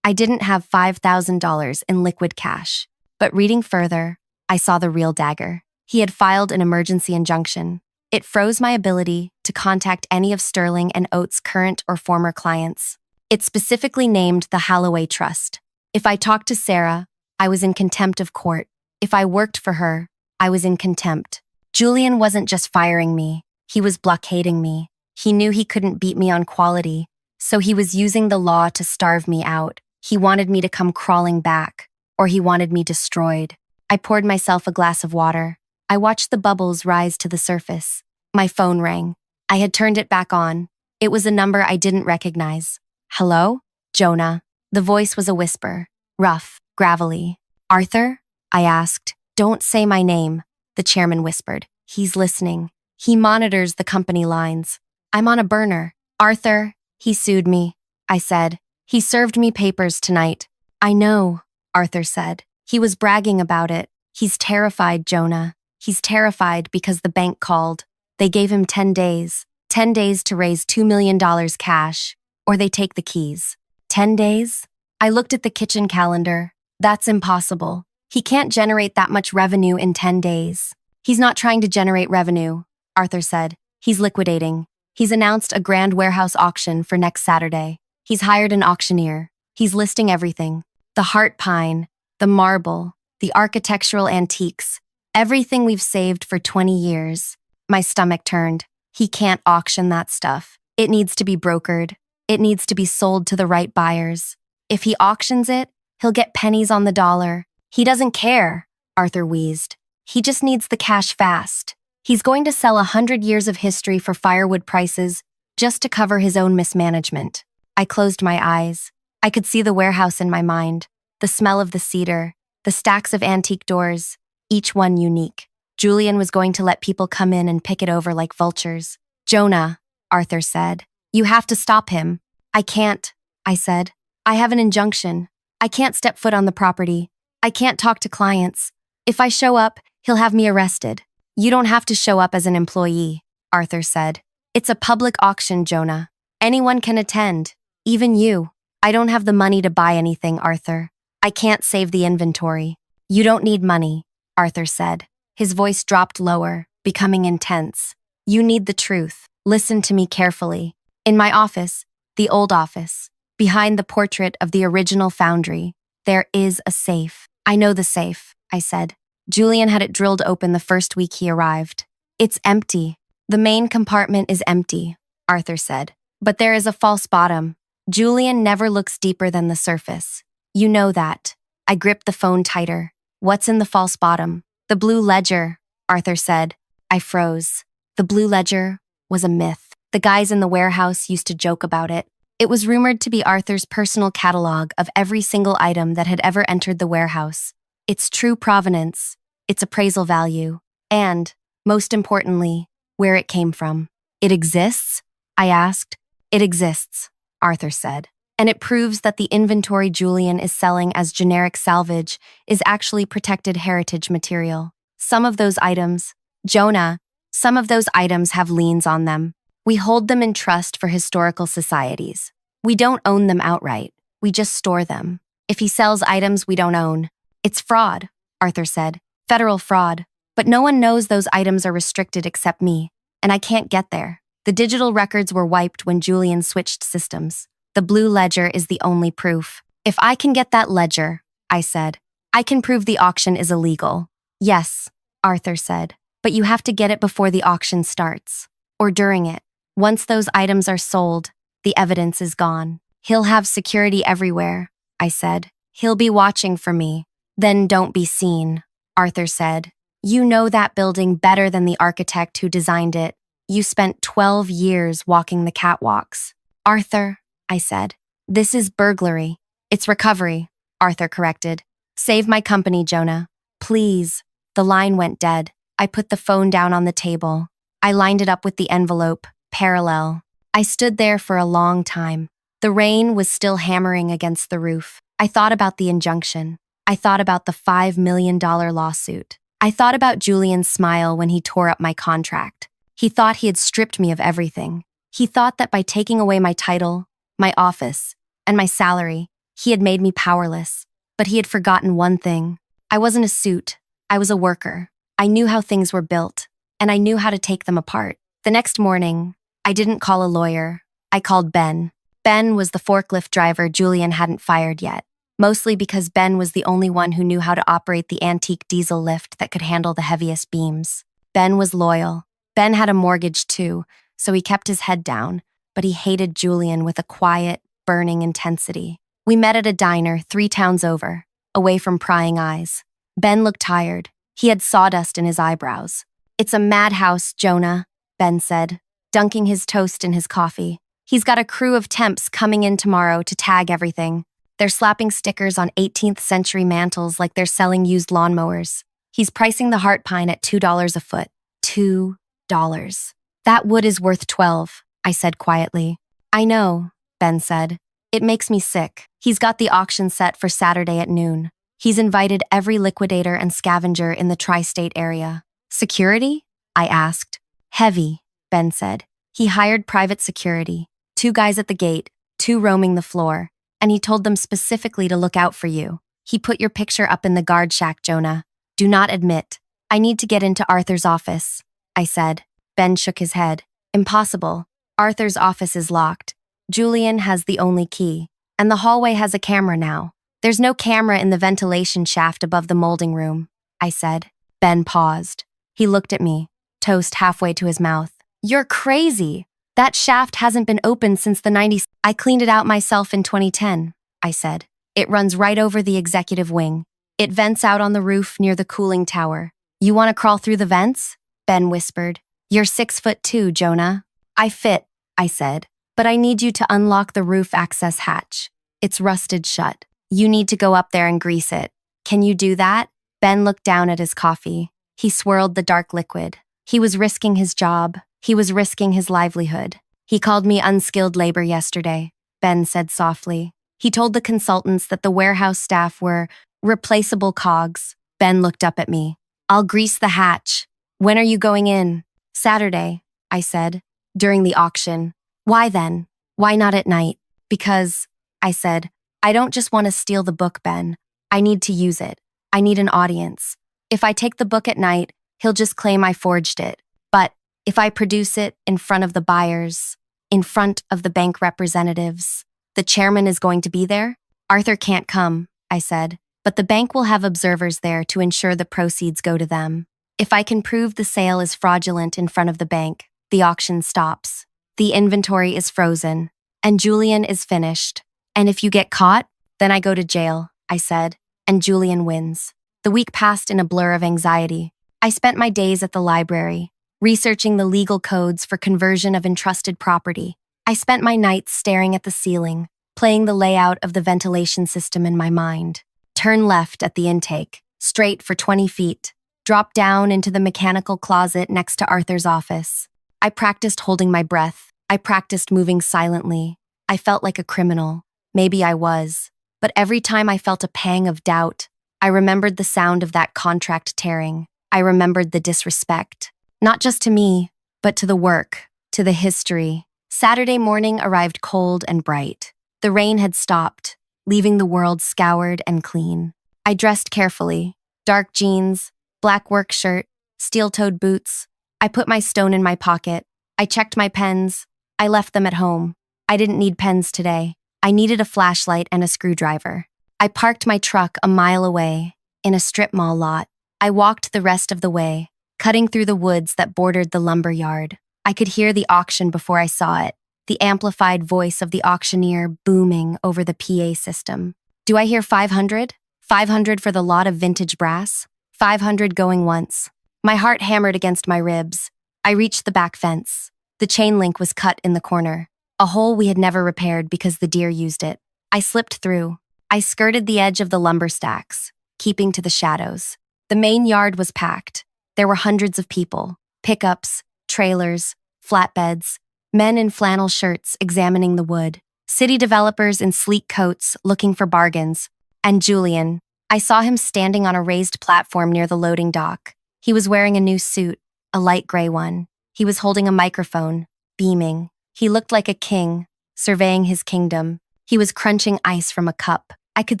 S1: I didn't have $5,000 in liquid cash. But reading further, I saw the real dagger. He had filed an emergency injunction. It froze my ability to contact any of Sterling and Oates' current or former clients. It specifically named the Halloway Trust. If I talked to Sarah, I was in contempt of court. If I worked for her, I was in contempt. Julian wasn't just firing me. He was blockading me. He knew he couldn't beat me on quality, so he was using the law to starve me out. He wanted me to come crawling back, or he wanted me destroyed. I poured myself a glass of water. I watched the bubbles rise to the surface. My phone rang. I had turned it back on. It was a number I didn't recognize. Hello? Jonah. The voice was a whisper, rough, gravelly. Arthur? I asked. Don't say my name, the chairman whispered. He's listening. He monitors the company lines. I'm on a burner. Arthur, he sued me. I said. He served me papers tonight. I know, Arthur said. He was bragging about it. He's terrified, Jonah. He's terrified because the bank called. They gave him 10 days. 10 days to raise $2 million cash, or they take the keys. 10 days? I looked at the kitchen calendar. That's impossible. He can't generate that much revenue in 10 days. He's not trying to generate revenue, Arthur said. He's liquidating. He's announced a grand warehouse auction for next Saturday. He's hired an auctioneer. He's listing everything. The heart pine, the marble, the architectural antiques, everything we've saved for 20 years. My stomach turned. He can't auction that stuff. It needs to be brokered. It needs to be sold to the right buyers. If he auctions it, he'll get pennies on the dollar. He doesn't care, Arthur wheezed. He just needs the cash fast. He's going to sell 100 years of history for firewood prices just to cover his own mismanagement. I closed my eyes. I could see the warehouse in my mind, the smell of the cedar, the stacks of antique doors, each one unique. Julian was going to let people come in and pick it over like vultures. Jonah, Arthur said, you have to stop him. I can't, I said. I have an injunction. I can't step foot on the property. I can't talk to clients. If I show up, he'll have me arrested. You don't have to show up as an employee, Arthur said. It's a public auction, Jonah. Anyone can attend, even you. I don't have the money to buy anything, Arthur. I can't save the inventory. You don't need money, Arthur said. His voice dropped lower, becoming intense. You need the truth. Listen to me carefully. In my office, the old office, behind the portrait of the original foundry, there is a safe. I know the safe, I said. Julian had it drilled open the first week he arrived. It's empty. The main compartment is empty, Arthur said. But there is a false bottom. Julian never looks deeper than the surface. You know that. I gripped the phone tighter. What's in the false bottom? The Blue Ledger, Arthur said. I froze. The Blue Ledger was a myth. The guys in the warehouse used to joke about it. It was rumored to be Arthur's personal catalog of every single item that had ever entered the warehouse. Its true provenance, its appraisal value, and, most importantly, where it came from. It exists? I asked. It exists, Arthur said. And it proves that the inventory Julian is selling as generic salvage is actually protected heritage material. Some of those items, Jonah, some of those items have liens on them. We hold them in trust for historical societies. We don't own them outright. We just store them. If he sells items we don't own, it's fraud, Arthur said. Federal fraud. But no one knows those items are restricted except me, and I can't get there. The digital records were wiped when Julian switched systems. The Blue Ledger is the only proof. If I can get that ledger, I said, I can prove the auction is illegal. Yes, Arthur said, but you have to get it before the auction starts, or during it. Once those items are sold, the evidence is gone. He'll have security everywhere, I said. He'll be watching for me. Then don't be seen, Arthur said. You know that building better than the architect who designed it. You spent 12 years walking the catwalks. Arthur, I said, this is burglary. It's recovery, Arthur corrected. Save my company, Jonah. Please. The line went dead. I put the phone down on the table. I lined it up with the envelope, parallel. I stood there for a long time. The rain was still hammering against the roof. I thought about the injunction. I thought about the $5 million lawsuit. I thought about Julian's smile when he tore up my contract. He thought he had stripped me of everything. He thought that by taking away my title, my office, and my salary, he had made me powerless. But he had forgotten one thing. I wasn't a suit. I was a worker. I knew how things were built, and I knew how to take them apart. The next morning, I didn't call a lawyer. I called Ben. Ben was the forklift driver Julian hadn't fired yet, mostly because Ben was the only one who knew how to operate the antique diesel lift that could handle the heaviest beams. Ben was loyal. Ben had a mortgage too, so he kept his head down, but he hated Julian with a quiet, burning intensity. We met at a diner 3 towns over, away from prying eyes. Ben looked tired. He had sawdust in his eyebrows. It's a madhouse, Jonah, Ben said, dunking his toast in his coffee. He's got a crew of temps coming in tomorrow to tag everything. They're slapping stickers on 18th century mantles like they're selling used lawnmowers. He's pricing the heart pine at $2 a foot. $2. That wood is worth 12, I said quietly. I know, Ben said. It makes me sick. He's got the auction set for Saturday at noon. He's invited every liquidator and scavenger in the tri-state area. Security? I asked. Heavy, Ben said. He hired private security. 2 guys at the gate, 2 roaming the floor, and he told them specifically to look out for you. He put your picture up in the guard shack, Jonah. Do not admit. I need to get into Arthur's office, I said. Ben shook his head. Impossible. Arthur's office is locked. Julian has the only key, and the hallway has a camera now. There's no camera in the ventilation shaft above the molding room, I said. Ben paused. He looked at me, toast halfway to his mouth. You're crazy. That shaft hasn't been opened since the 90s. I cleaned it out myself in 2010, I said. It runs right over the executive wing. It vents out on the roof near the cooling tower. You want to crawl through the vents? Ben whispered. You're 6'2", Jonah. I fit, I said, but I need you to unlock the roof access hatch. It's rusted shut. You need to go up there and grease it. Can you do that? Ben looked down at his coffee. He swirled the dark liquid. He was risking his job. He was risking his livelihood. He called me unskilled labor yesterday, Ben said softly. He told the consultants that the warehouse staff were replaceable cogs. Ben looked up at me. I'll grease the hatch. When are you going in? Saturday, I said, during the auction. Why then? Why not at night? Because, I said, I don't just want to steal the book, Ben. I need to use it. I need an audience. If I take the book at night, he'll just claim I forged it. But if I produce it in front of the buyers, in front of the bank representatives, the chairman is going to be there? Arthur can't come, I said, but the bank will have observers there to ensure the proceeds go to them. If I can prove the sale is fraudulent in front of the bank, the auction stops. The inventory is frozen, and Julian is finished. And if you get caught, then I go to jail, I said, and Julian wins. The week passed in a blur of anxiety. I spent my days at the library, researching the legal codes for conversion of entrusted property. I spent my nights staring at the ceiling, playing the layout of the ventilation system in my mind. Turn left at the intake, straight for 20 feet. Drop down into the mechanical closet next to Arthur's office. I practiced holding my breath. I practiced moving silently. I felt like a criminal. Maybe I was. But every time I felt a pang of doubt, I remembered the sound of that contract tearing. I remembered the disrespect. Not just to me, but to the work, to the history. Saturday morning arrived cold and bright. The rain had stopped, leaving the world scoured and clean. I dressed carefully. Dark jeans, black work shirt, steel-toed boots. I put my stone in my pocket. I checked my pens. I left them at home. I didn't need pens today. I needed a flashlight and a screwdriver. I parked my truck a mile away, in a strip mall lot. I walked the rest of the way, cutting through the woods that bordered the lumber yard. I could hear the auction before I saw it, the amplified voice of the auctioneer booming over the PA system. Do I hear 500? 500 for the lot of vintage brass? 500 going once. My heart hammered against my ribs. I reached the back fence. The chain link was cut in the corner, a hole we had never repaired because the deer used it. I slipped through. I skirted the edge of the lumber stacks, keeping to the shadows. The main yard was packed. There were hundreds of people, pickups, trailers, flatbeds, men in flannel shirts examining the wood, city developers in sleek coats looking for bargains, and Julian. I saw him standing on a raised platform near the loading dock. He was wearing a new suit, a light gray one. He was holding a microphone, beaming. He looked like a king, surveying his kingdom. He was crunching ice from a cup. I could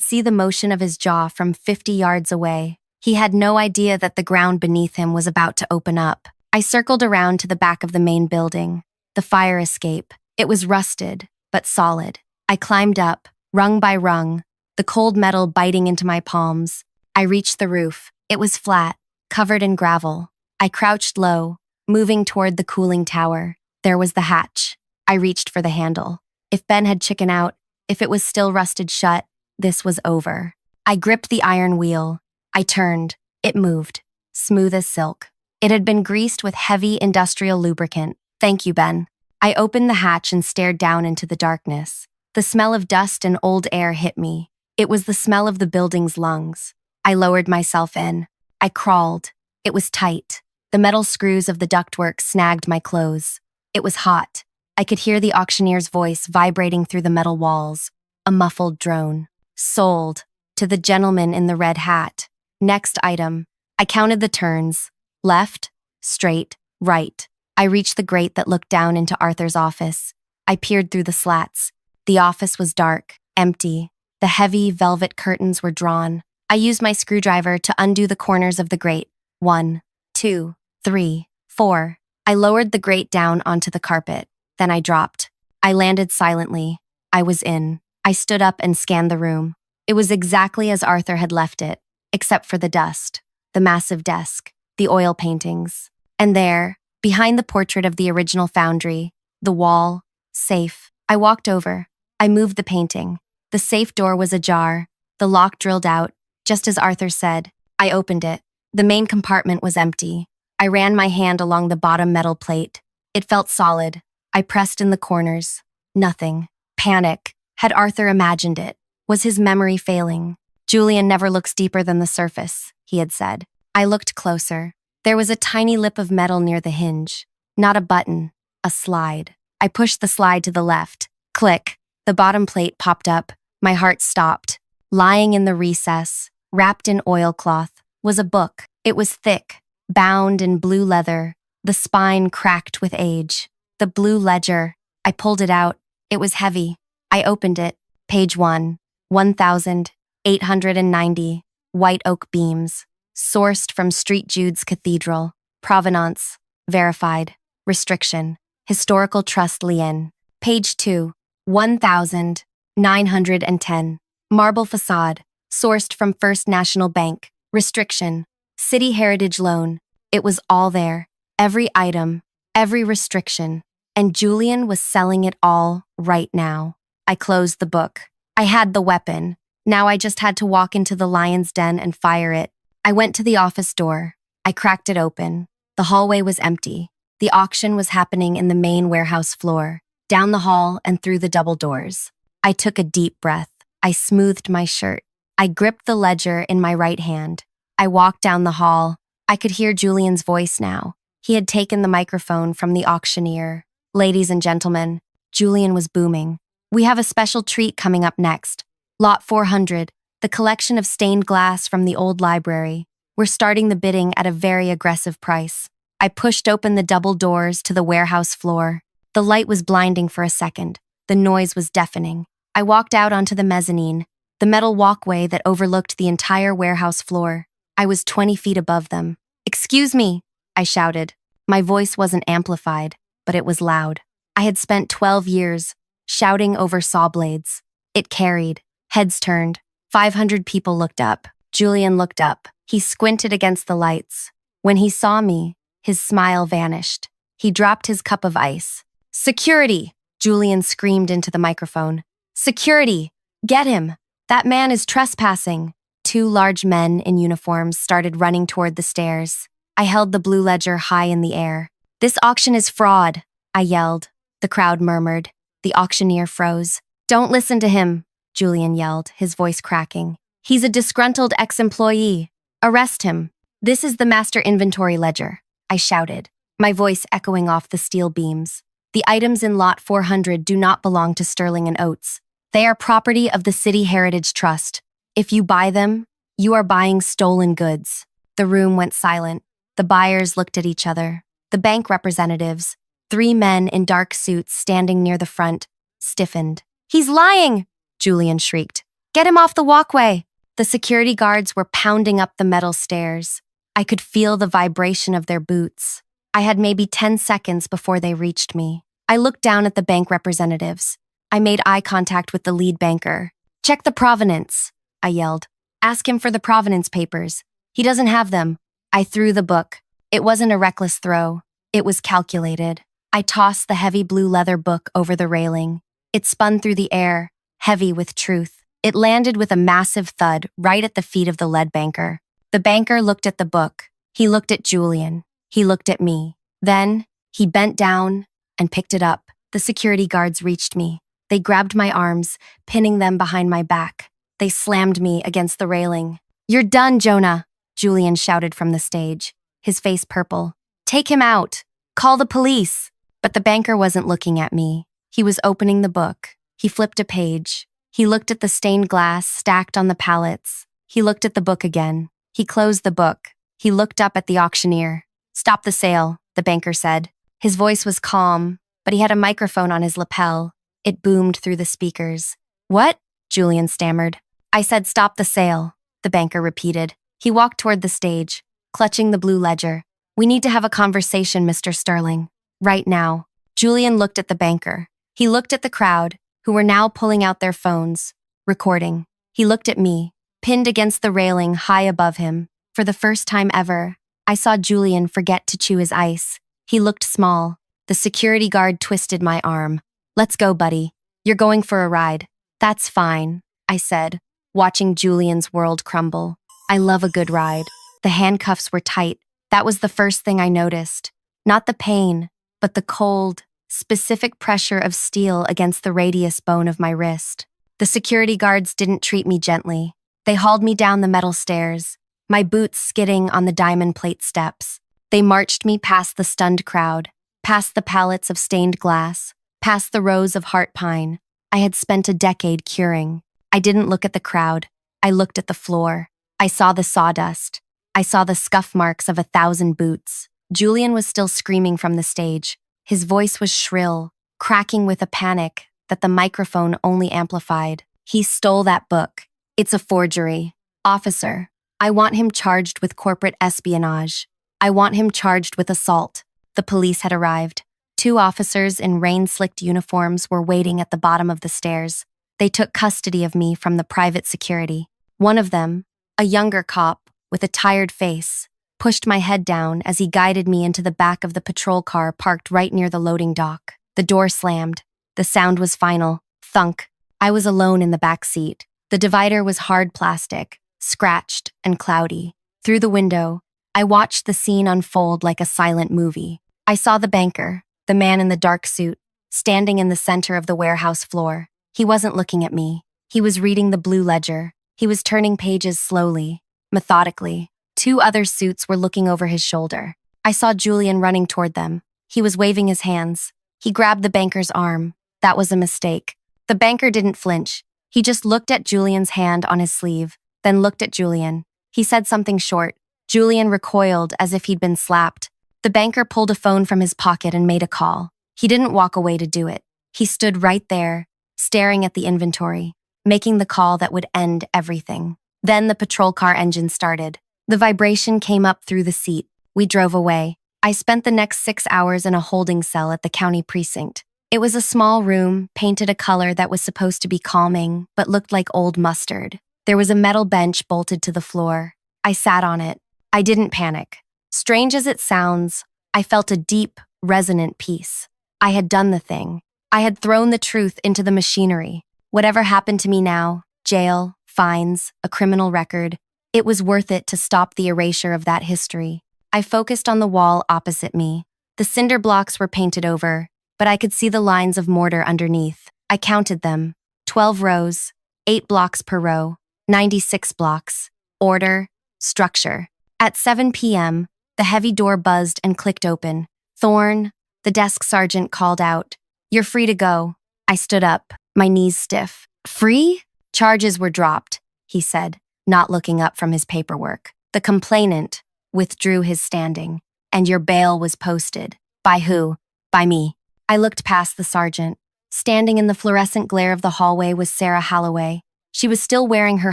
S1: see the motion of his jaw from 50 yards away. He had no idea that the ground beneath him was about to open up. I circled around to the back of the main building, the fire escape. It was rusted, but solid. I climbed up, rung by rung, the cold metal biting into my palms. I reached the roof. It was flat, covered in gravel. I crouched low, moving toward the cooling tower. There was the hatch. I reached for the handle. If Ben had chickened out, if it was still rusted shut, this was over. I gripped the iron wheel. I turned. It moved, smooth as silk. It had been greased with heavy industrial lubricant. Thank you, Ben. I opened the hatch and stared down into the darkness. The smell of dust and old air hit me. It was the smell of the building's lungs. I lowered myself in. I crawled. It was tight. The metal screws of the ductwork snagged my clothes. It was hot. I could hear the auctioneer's voice vibrating through the metal walls. A muffled drone. Sold. To the gentleman in the red hat. Next item. I counted the turns. Left, straight, right. I reached the grate that looked down into Arthur's office. I peered through the slats. The office was dark, empty. The heavy velvet curtains were drawn. I used my screwdriver to undo the corners of the grate. 1, 2, 3, 4. I lowered the grate down onto the carpet. Then I dropped. I landed silently. I was in. I stood up and scanned the room. It was exactly as Arthur had left it, except for the dust, the massive desk, the oil paintings. And there, behind the portrait of the original foundry, the wall, safe. I walked over. I moved the painting. The safe door was ajar, the lock drilled out, just as Arthur said. I opened it. The main compartment was empty. I ran my hand along the bottom metal plate. It felt solid. I pressed in the corners. Nothing. Panic. Had Arthur imagined it? Was his memory failing? Julian never looks deeper than the surface, he had said. I looked closer. There was a tiny lip of metal near the hinge. Not a button, a slide. I pushed the slide to the left. Click. The bottom plate popped up. My heart stopped. Lying in the recess, wrapped in oilcloth, was a book. It was thick, bound in blue leather, the spine cracked with age. The blue ledger. I pulled it out. It was heavy. I opened it. Page 1. 1,890. White oak beams. Sourced from St. Jude's Cathedral. Provenance. Verified. Restriction. Historical Trust Lien. Page 2. 1,910. Marble facade. Sourced from First National Bank. Restriction. City Heritage Loan. It was all there. Every item. Every restriction. And Julian was selling it all right now. I closed the book. I had the weapon. Now I just had to walk into the lion's den and fire it. I went to the office door. I cracked it open. The hallway was empty. The auction was happening in the main warehouse floor, down the hall and through the double doors. I took a deep breath. I smoothed my shirt. I gripped the ledger in my right hand. I walked down the hall. I could hear Julian's voice now. He had taken the microphone from the auctioneer. Ladies and gentlemen, Julian was booming. We have a special treat coming up next. Lot 400, the collection of stained glass from the old library. We're starting the bidding at a very aggressive price. I pushed open the double doors to the warehouse floor. The light was blinding for a second. The noise was deafening. I walked out onto the mezzanine, the metal walkway that overlooked the entire warehouse floor. I was 20 feet above them. "Excuse me," I shouted. My voice wasn't amplified, but it was loud. I had spent 12 years shouting over saw blades. It carried. Heads turned. 500 people looked up. Julian looked up. He squinted against the lights. When he saw me, his smile vanished. He dropped his cup of ice. "Security!" Julian screamed into the microphone. "Security! Get him! That man is trespassing!" 2 large men in uniforms started running toward the stairs. I held the blue ledger high in the air. "This auction is fraud," I yelled. The crowd murmured. The auctioneer froze. "Don't listen to him," Julian yelled, his voice cracking. "He's a disgruntled ex-employee. Arrest him. This is the master inventory ledger," I shouted, my voice echoing off the steel beams. "The items in Lot 400 do not belong to Sterling and Oates. They are property of the City Heritage Trust. If you buy them, you are buying stolen goods." The room went silent. The buyers looked at each other. The bank representatives, 3 men in dark suits standing near the front, stiffened. "He's lying!" Julian shrieked. "Get him off the walkway!" The security guards were pounding up the metal stairs. I could feel the vibration of their boots. I had maybe 10 seconds before they reached me. I looked down at the bank representatives. I made eye contact with the lead banker. "Check the provenance," I yelled. "Ask him for the provenance papers. He doesn't have them." I threw the book. It wasn't a reckless throw. It was calculated. I tossed the heavy blue leather book over the railing. It spun through the air, heavy with truth. It landed with a massive thud right at the feet of the lead banker. The banker looked at the book. He looked at Julian. He looked at me. Then, he bent down and picked it up. The security guards reached me. They grabbed my arms, pinning them behind my back. They slammed me against the railing. "You're done, Jonah," Julian shouted from the stage, his face purple. "Take him out. Call the police." But the banker wasn't looking at me. He was opening the book. He flipped a page. He looked at the stained glass stacked on the pallets. He looked at the book again. He closed the book. He looked up at the auctioneer. "Stop the sale," the banker said. His voice was calm, but he had a microphone on his lapel. It boomed through the speakers. "What?" Julian stammered. "I said stop the sale," the banker repeated. He walked toward the stage, clutching the blue ledger. "We need to have a conversation, Mr. Sterling. Right now." Julian looked at the banker. He looked at the crowd, who were now pulling out their phones, recording. He looked at me, pinned against the railing high above him. For the first time ever, I saw Julian forget to chew his ice. He looked small. The security guard twisted my arm. "Let's go, buddy. You're going for a ride." "That's fine," I said, watching Julian's world crumble. I love a good ride. The handcuffs were tight. That was the first thing I noticed. Not the pain, but the cold, specific pressure of steel against the radius bone of my wrist. The security guards didn't treat me gently. They hauled me down the metal stairs, my boots skidding on the diamond plate steps. They marched me past the stunned crowd, past the pallets of stained glass, past the rows of heart pine I had spent a decade curing. I didn't look at the crowd. I looked at the floor. I saw the sawdust. I saw the scuff marks of 1,000 boots. Julian was still screaming from the stage. His voice was shrill, cracking with a panic that the microphone only amplified. "He stole that book. It's a forgery. Officer, I want him charged with corporate espionage. I want him charged with assault." The police had arrived. 2 officers in rain-slicked uniforms were waiting at the bottom of the stairs. They took custody of me from the private security. One of them, a younger cop with a tired face, pushed my head down as he guided me into the back of the patrol car parked right near the loading dock. The door slammed. The sound was final. Thunk. I was alone in the back seat. The divider was hard plastic, scratched and cloudy. Through the window, I watched the scene unfold like a silent movie. I saw the banker, the man in the dark suit, standing in the center of the warehouse floor. He wasn't looking at me. He was reading the blue ledger. He was turning pages slowly, methodically. 2 other suits were looking over his shoulder. I saw Julian running toward them. He was waving his hands. He grabbed the banker's arm. That was a mistake. The banker didn't flinch. He just looked at Julian's hand on his sleeve, then looked at Julian. He said something short. Julian recoiled as if he'd been slapped. The banker pulled a phone from his pocket and made a call. He didn't walk away to do it. He stood right there, staring at the inventory, making the call that would end everything. Then the patrol car engine started. The vibration came up through the seat. We drove away. I spent the next 6 hours in a holding cell at the county precinct. It was a small room, painted a color that was supposed to be calming, but looked like old mustard. There was a metal bench bolted to the floor. I sat on it. I didn't panic. Strange as it sounds, I felt a deep, resonant peace. I had done the thing. I had thrown the truth into the machinery. Whatever happened to me now, jail, fines, a criminal record, it was worth it to stop the erasure of that history. I focused on the wall opposite me. The cinder blocks were painted over, but I could see the lines of mortar underneath. I counted them. 12 rows, 8 blocks per row, 96 blocks. Order, structure. At 7 p.m., the heavy door buzzed and clicked open. "Thorne," the desk sergeant called out. "You're free to go." I stood up, my knees stiff. "Free?" "Charges were dropped," he said, not looking up from his paperwork. "The complainant withdrew his standing, and your bail was posted." "By who?" "By me." I looked past the sergeant. Standing in the fluorescent glare of the hallway was Sarah Holloway. She was still wearing her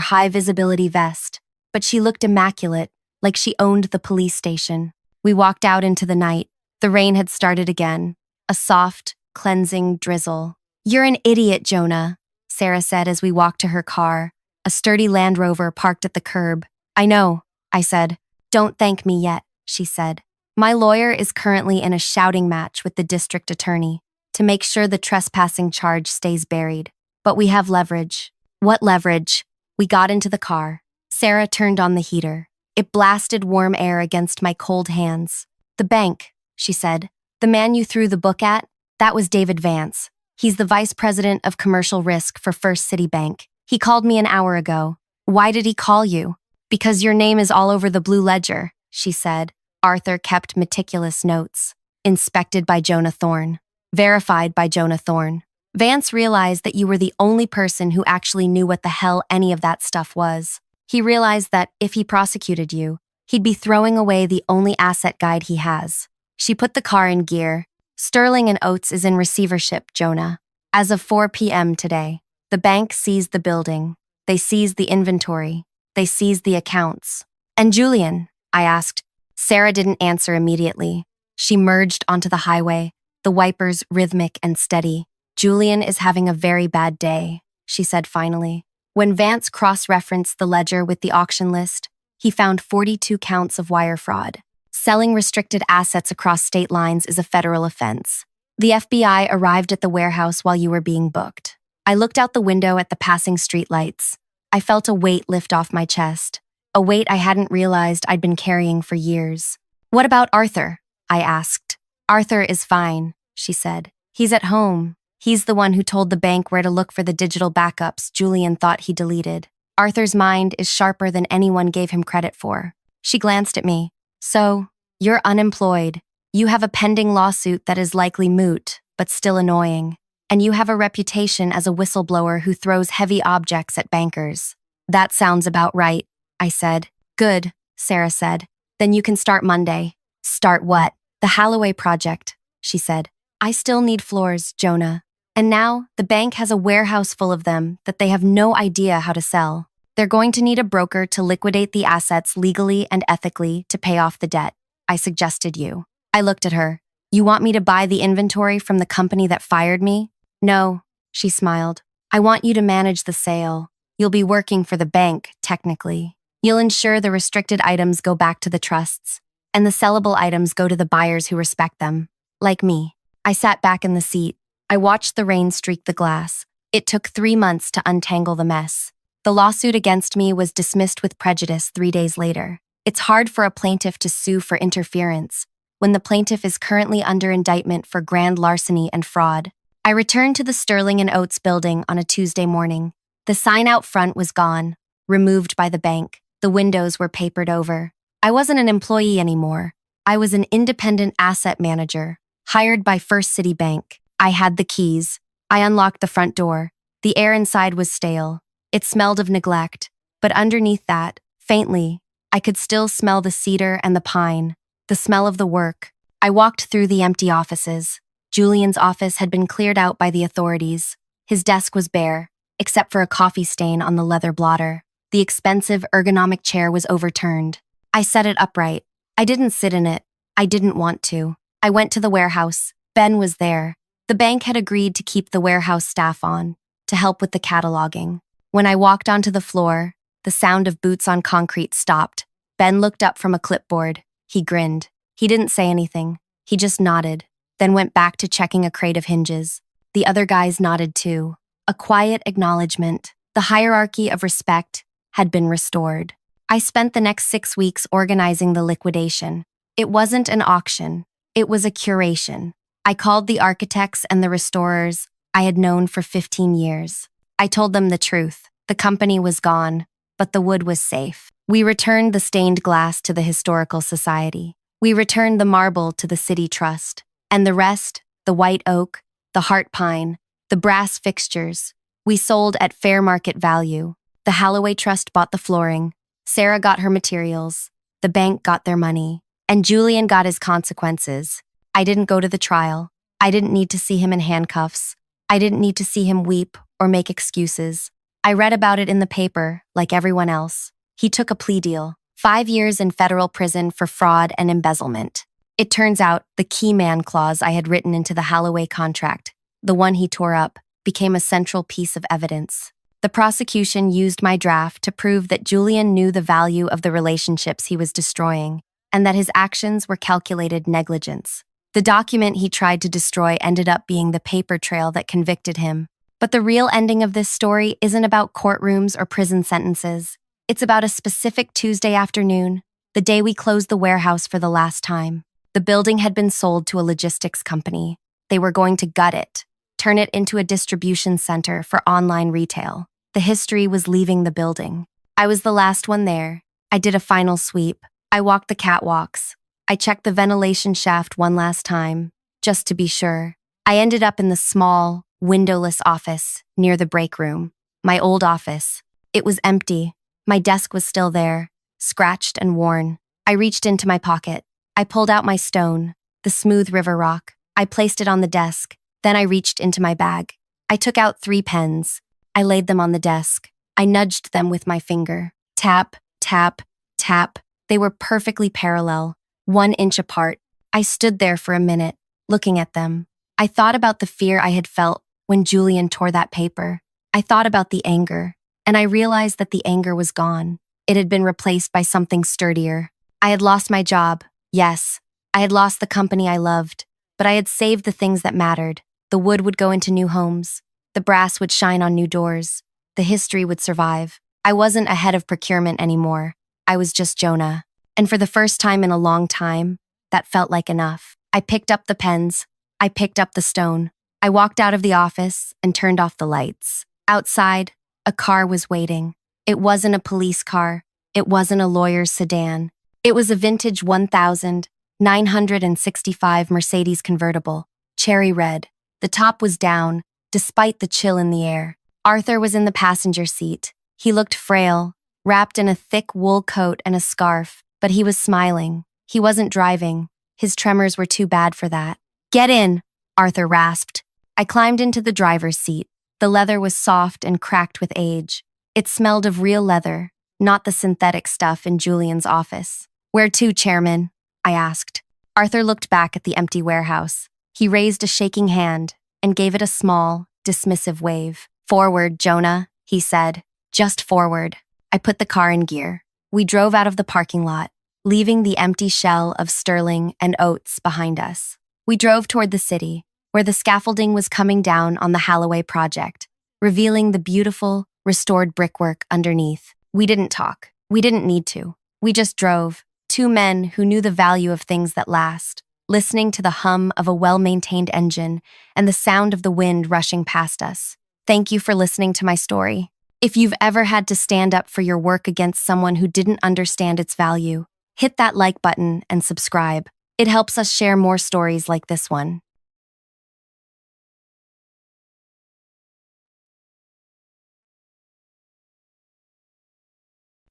S1: high-visibility vest, but she looked immaculate, like she owned the police station. We walked out into the night. The rain had started again, a soft, cleansing drizzle. "You're an idiot, Jonah," Sarah said as we walked to her car, a sturdy Land Rover parked at the curb. "I know," I said. "Don't thank me yet," she said. "My lawyer is currently in a shouting match with the district attorney to make sure the trespassing charge stays buried. But we have leverage." "What leverage?" We got into the car. Sarah turned on the heater. It blasted warm air against my cold hands. "The bank," she said. "The man you threw the book at? That was David Vance. He's the vice president of commercial risk for First City Bank. He called me an hour ago." "Why did he call you?" "Because your name is all over the blue ledger," she said. Arthur kept meticulous notes. Inspected by Jonah Thorne. Verified by Jonah Thorne. Vance realized that you were the only person who actually knew what the hell any of that stuff was. He realized that if he prosecuted you, he'd be throwing away the only asset guide he has. She put the car in gear. "Sterling and Oates is in receivership, Jonah. As of 4 p.m. today, the bank seized the building. They seized the inventory. They seized the accounts." "And Julian?" I asked. Sarah didn't answer immediately. She merged onto the highway, the wipers rhythmic and steady. "Julian is having a very bad day," she said finally. When Vance cross-referenced the ledger with the auction list, he found 42 counts of wire fraud. Selling restricted assets across state lines is a federal offense. The FBI arrived at the warehouse while you were being booked. I looked out the window at the passing streetlights. I felt a weight lift off my chest, a weight I hadn't realized I'd been carrying for years. "What about Arthur?" I asked. "Arthur is fine," she said. "He's at home. He's the one who told the bank where to look for the digital backups Julian thought he deleted. Arthur's mind is sharper than anyone gave him credit for." She glanced at me. "So, you're unemployed. You have a pending lawsuit that is likely moot, but still annoying. And you have a reputation as a whistleblower who throws heavy objects at bankers." "That sounds about right," I said. "Good," Sarah said. "Then you can start Monday." "Start what?" "The Halloway project," she said. "I still need floors, Jonah. And now, the bank has a warehouse full of them that they have no idea how to sell. They're going to need a broker to liquidate the assets legally and ethically to pay off the debt. I suggested you." I looked at her. "You want me to buy the inventory from the company that fired me?" "No," she smiled. "I want you to manage the sale. You'll be working for the bank, technically. You'll ensure the restricted items go back to the trusts, and the sellable items go to the buyers who respect them. Like me." I sat back in the seat. I watched the rain streak the glass. It took 3 months to untangle the mess. The lawsuit against me was dismissed with prejudice 3 days later. It's hard for a plaintiff to sue for interference when the plaintiff is currently under indictment for grand larceny and fraud. I returned to the Sterling and Oates building on a Tuesday morning. The sign out front was gone, removed by the bank. The windows were papered over. I wasn't an employee anymore. I was an independent asset manager, hired by First City Bank. I had the keys. I unlocked the front door. The air inside was stale. It smelled of neglect, but underneath that, faintly, I could still smell the cedar and the pine, the smell of the work. I walked through the empty offices. Julian's office had been cleared out by the authorities. His desk was bare, except for a coffee stain on the leather blotter. The expensive ergonomic chair was overturned. I set it upright. I didn't sit in it. I didn't want to. I went to the warehouse. Ben was there. The bank had agreed to keep the warehouse staff on, to help with the cataloging. When I walked onto the floor, the sound of boots on concrete stopped. Ben looked up from a clipboard. He grinned. He didn't say anything. He just nodded, then went back to checking a crate of hinges. The other guys nodded too. A quiet acknowledgement. The hierarchy of respect had been restored. I spent the next 6 weeks organizing the liquidation. It wasn't an auction. It was a curation. I called the architects and the restorers I had known for 15 years. I told them the truth. The company was gone, but the wood was safe. We returned the stained glass to the Historical Society. We returned the marble to the City Trust. And the rest, the white oak, the heart pine, the brass fixtures, we sold at fair market value. The Halloway Trust bought the flooring. Sarah got her materials. The bank got their money. And Julian got his consequences. I didn't go to the trial. I didn't need to see him in handcuffs. I didn't need to see him weep or make excuses. I read about it in the paper, like everyone else. He took a plea deal, 5 years in federal prison for fraud and embezzlement. It turns out the key man clause I had written into the Halloway contract, the one he tore up, became a central piece of evidence. The prosecution used my draft to prove that Julian knew the value of the relationships he was destroying, and that his actions were calculated negligence. The document he tried to destroy ended up being the paper trail that convicted him. But the real ending of this story isn't about courtrooms or prison sentences. It's about a specific Tuesday afternoon, the day we closed the warehouse for the last time. The building had been sold to a logistics company. They were going to gut it, turn it into a distribution center for online retail. The history was leaving the building. I was the last one there. I did a final sweep. I walked the catwalks. I checked the ventilation shaft one last time, just to be sure. I ended up in the small, windowless office near the break room. My old office. It was empty. My desk was still there, scratched and worn. I reached into my pocket. I pulled out my stone, the smooth river rock. I placed it on the desk. Then I reached into my bag. I took out 3 pens. I laid them on the desk. I nudged them with my finger. Tap, tap, tap. They were perfectly parallel, 1 inch apart. I stood there for a minute, looking at them. I thought about the fear I had felt when Julian tore that paper. I thought about the anger, and I realized that the anger was gone. It had been replaced by something sturdier. I had lost my job, yes. I had lost the company I loved, but I had saved the things that mattered. The wood would go into new homes. The brass would shine on new doors. The history would survive. I wasn't a head of procurement anymore. I was just Jonah. And for the first time in a long time, that felt like enough. I picked up the pens. I picked up the stone. I walked out of the office and turned off the lights. Outside, a car was waiting. It wasn't a police car. It wasn't a lawyer's sedan. It was a vintage 1965 Mercedes convertible, cherry red. The top was down, despite the chill in the air. Arthur was in the passenger seat. He looked frail, wrapped in a thick wool coat and a scarf, but he was smiling. He wasn't driving. His tremors were too bad for that. "Get in," Arthur rasped. I climbed into the driver's seat. The leather was soft and cracked with age. It smelled of real leather, not the synthetic stuff in Julian's office. "Where to, Chairman?" I asked. Arthur looked back at the empty warehouse. He raised a shaking hand and gave it a small, dismissive wave. "Forward, Jonah," he said. "Just forward." I put the car in gear. We drove out of the parking lot, leaving the empty shell of Sterling and Oates behind us. We drove toward the city, where the scaffolding was coming down on the Halloway project, revealing the beautiful, restored brickwork underneath. We didn't talk. We didn't need to. We just drove, 2 men who knew the value of things that last, listening to the hum of a well-maintained engine and the sound of the wind rushing past us. Thank you for listening to my story. If you've ever had to stand up for your work against someone who didn't understand its value, hit that like button and subscribe. It helps us share more stories like this one.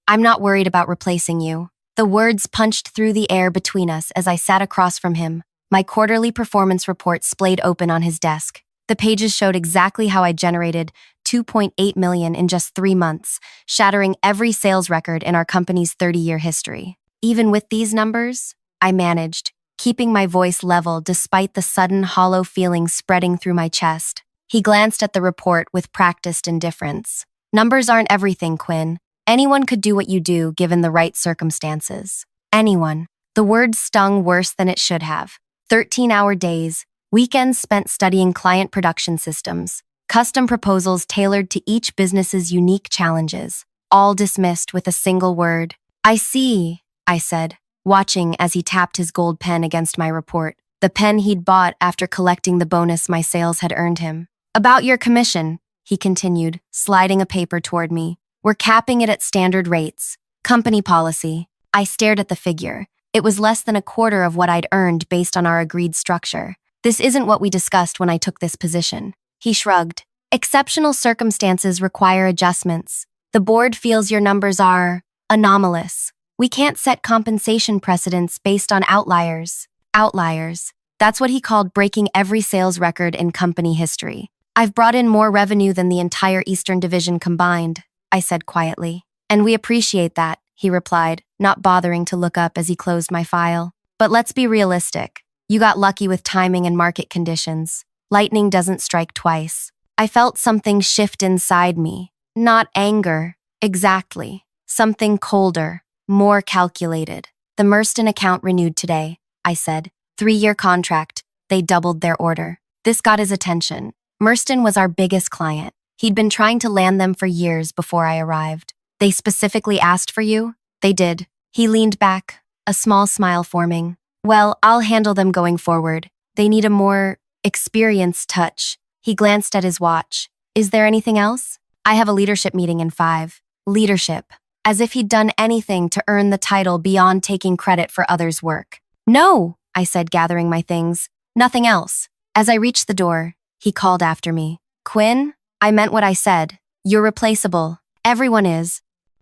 S1: "I'm not worried about replacing you." The words punched through the air between us as I sat across from him, my quarterly performance report splayed open on his desk. The pages showed exactly how I generated $2.8 million in just 3 months, shattering every sales record in our company's 30-year history. Even with these numbers, I managed, keeping my voice level despite the sudden hollow feeling spreading through my chest. He glanced at the report with practiced indifference. "Numbers aren't everything, Quinn. Anyone could do what you do given the right circumstances. Anyone." The word stung worse than it should have. 13-hour days, weekends spent studying client production systems, custom proposals tailored to each business's unique challenges, all dismissed with a single word. "I see," I said, watching as he tapped his gold pen against my report, the pen he'd bought after collecting the bonus my sales had earned him. "About your commission," he continued, sliding a paper toward me. "We're capping it at standard rates. Company policy." I stared at the figure. It was less than a quarter of what I'd earned based on our agreed structure. "This isn't what we discussed when I took this position." He shrugged. "Exceptional circumstances require adjustments. The board feels your numbers are anomalous. We can't set compensation precedents based on outliers." Outliers. That's what he called breaking every sales record in company history. "I've brought in more revenue than the entire Eastern Division combined," I said quietly. "And we appreciate that," he replied, not bothering to look up as he closed my file. "But let's be realistic. You got lucky with timing and market conditions. Lightning doesn't strike twice." I felt something shift inside me. Not anger, exactly. Something colder, more calculated. "The Merston account renewed today," I said. 3-year contract. They doubled their order. This got his attention. Merston was our biggest client. He'd been trying to land them for years before I arrived. They specifically asked for you? They did. He leaned back, a small smile forming. Well, I'll handle them going forward. They need a more experienced touch. He glanced at his watch. Is there anything else? I have a leadership meeting in 5. Leadership. As if he'd done anything to earn the title beyond taking credit for others' work. No, I said, gathering my things. Nothing else. As I reached the door, he called after me. Quinn, I meant what I said. You're replaceable. Everyone is.